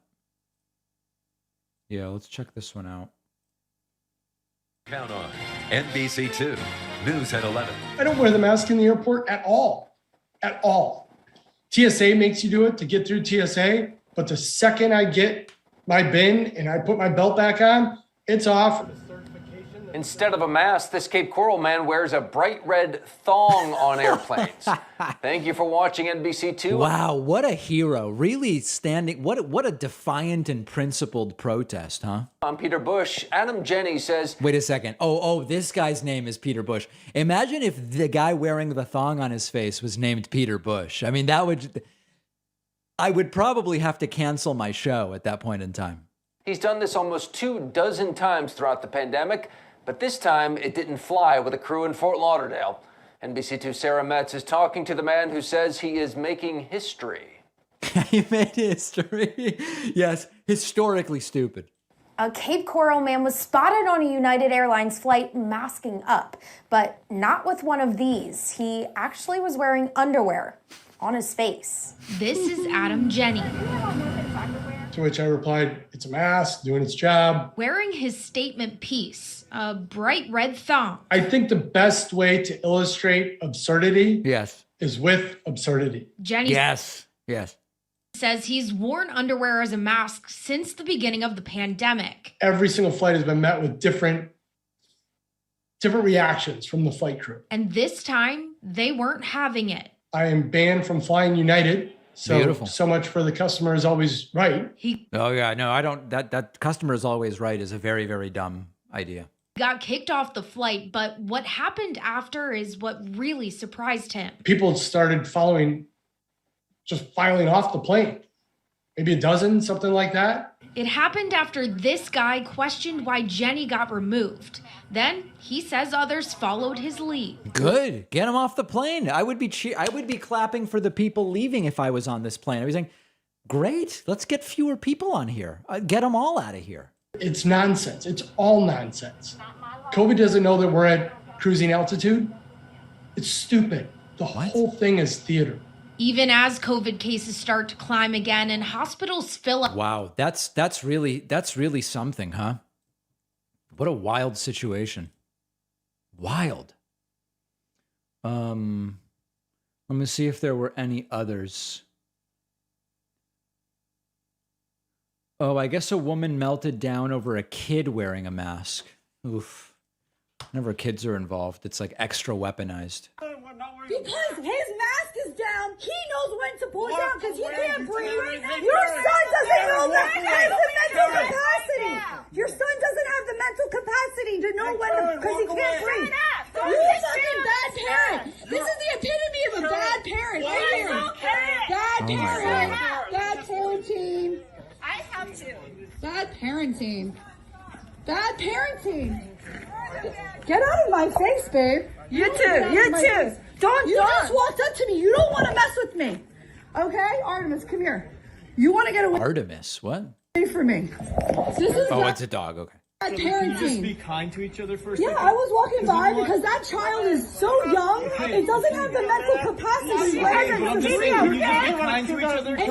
Yeah, let's check this one out. Count on NBC2 News at 11. I don't wear the mask in the airport at all. At all. TSA makes you do it to get through TSA, but the second I get my bin and I put my belt back on, it's off. Instead of a mask, this Cape Coral man wears a bright red thong on airplanes. Thank you for watching NBC2. Wow, what a hero. Really standing, what a defiant and principled protest, huh? I'm Peter Bush. Adam Jennings says... Wait a second. Oh, this guy's name is Peter Bush. Imagine if the guy wearing the thong on his face was named Peter Bush. I mean, I would probably have to cancel my show at that point in time. He's done this almost 24 times throughout the pandemic, but this time it didn't fly with a crew in Fort Lauderdale. NBC2 Sarah Metz is talking to the man who says he is making history. He made history. Yes, historically stupid. A Cape Coral man was spotted on a United Airlines flight masking up, but not with one of these. He actually was wearing underwear on his face. This is Adam Jennings. To which I replied, it's a mask, doing its job. Wearing his statement piece, a bright red thong. I think the best way to illustrate absurdity is with absurdity. Jenny Yes. says he's worn underwear as a mask since the beginning of the pandemic. Every single flight has been met with different reactions from the flight crew. And this time, they weren't having it. I am banned from flying United. Beautiful. So much for the customer is always right. Oh yeah, no, I don't. That customer is always right is a very, very dumb idea. Got kicked off the flight, but what happened after is what really surprised him. People started just filing off the plane. Maybe a dozen, something like that. It happened after this guy questioned why Jenny got removed. Then he says others followed his lead. Good. Get him off the plane. I would be clapping for the people leaving if I was on this plane. I'd be saying, great, let's get fewer people on here. Get them all out of here. It's nonsense. It's all nonsense. COVID doesn't know that we're at cruising altitude. It's stupid. The whole thing is theater. Even as COVID cases start to climb again and hospitals fill up. Wow, that's really something, huh? What a wild situation. Wild. Let me see if there were any others. Oh, I guess a woman melted down over a kid wearing a mask. Oof. Whenever kids are involved, it's like extra weaponized. Because his mask is down, he knows when to pull it down because he can't breathe. Your son doesn't know that he has the mental capacity. Your son doesn't have the mental capacity to know when to, because he can't breathe. You're a fucking bad parent. This is the epitome of a bad parent right here. Bad parent. Bad parenting. I have to. Bad parenting. Bad parenting. Get out of my face, babe. You too. You just walked up to me. You don't want to mess with me. Okay? Artemis, come here. You want to get away Artemis, what? from me. This is It's a dog, okay. bad parenting. Just be kind to each other first. Yeah, I was walking by because that child is so young, it doesn't have the mental capacity. And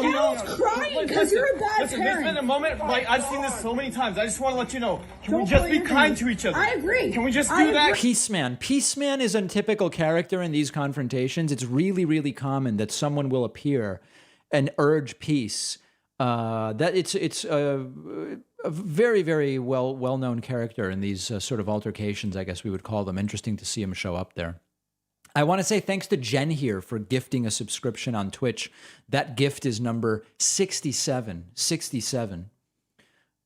now it's crying because you're a bad Listen, there's been a parent. moment, like, I've seen this so many times. I just want to let you know. Can we just be kind to each other? I agree. Can we just do that? Peaceman. Peaceman is a typical character in these confrontations. It's really, really common that someone will appear and urge peace. That it's a very, very well-known character in these sort of altercations, I guess we would call them. Interesting to see him show up there. I want to say thanks to Jen here for gifting a subscription on Twitch. That gift is number 67. 67.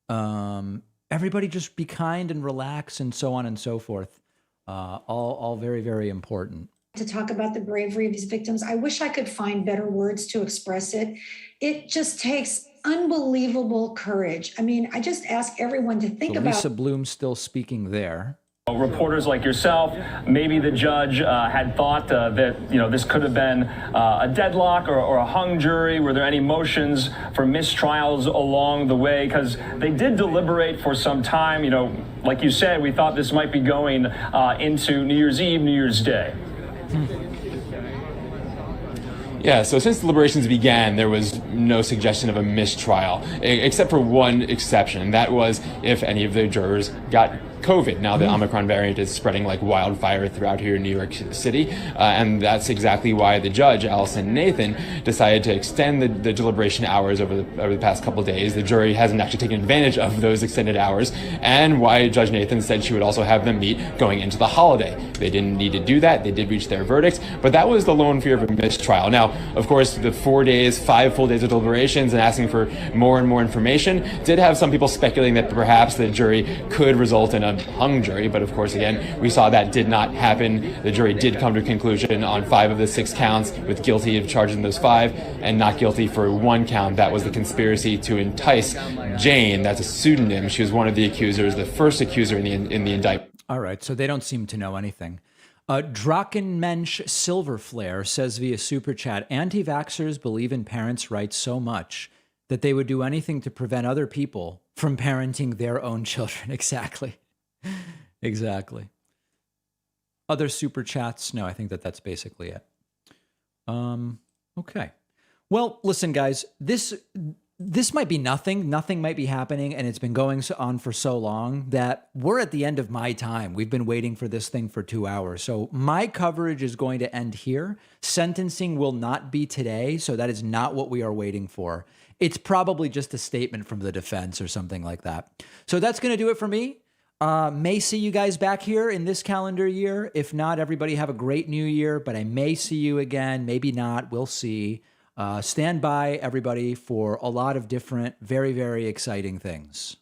Everybody just be kind and relax and so on and so forth. All very, very important. To talk about the bravery of these victims. I wish I could find better words to express it. It just takes unbelievable courage. I mean, I just ask everyone to think about... Lisa Bloom still speaking there. Reporters like yourself, maybe the judge had thought that this could have been a deadlock or a hung jury. Were there any motions for mistrials along the way? Because they did deliberate for some time. Like you said, we thought this might be going into New Year's Eve, New Year's Day. Yeah, so since deliberations began, there was no suggestion of a mistrial, except for one exception. That was if any of the jurors got COVID. Now the Omicron variant is spreading like wildfire throughout here in New York City, and that's exactly why the judge, Allison Nathan, decided to extend the deliberation hours over the past couple of days. The jury hasn't actually taken advantage of those extended hours, and why Judge Nathan said she would also have them meet going into the holiday. They didn't need to do that. They did reach their verdicts, but that was the lone fear of a mistrial. Now, of course, the 5 full days of deliberations and asking for more and more information did have some people speculating that perhaps the jury could result in a hung jury, but of course, again, we saw that did not happen. The jury did come to a conclusion on 5 of the 6 counts, with guilty of charging those 5 and not guilty for 1 count. That was the conspiracy to entice Jane. That's a pseudonym. She was one of the accusers, the first accuser in the indictment. All right, so they don't seem to know anything. Drakenmensch Silverflare says via Super Chat, anti-vaxxers believe in parents' rights so much that they would do anything to prevent other people from parenting their own children. Exactly. Exactly. Other Super Chats? No, I think that's basically it. Okay. Well, listen, guys, this this might be nothing. Nothing might be happening, and it's been going on for so long that we're at the end of my time. We've been waiting for this thing for 2 hours. So my coverage is going to end here. Sentencing will not be today, so that is not what we are waiting for. It's probably just a statement from the defense or something like that. So that's going to do it for me. May see you guys back here in this calendar year. If not, everybody have a great new year, but I may see you again. Maybe not. We'll see. Stand by, everybody, for a lot of different, very, very exciting things.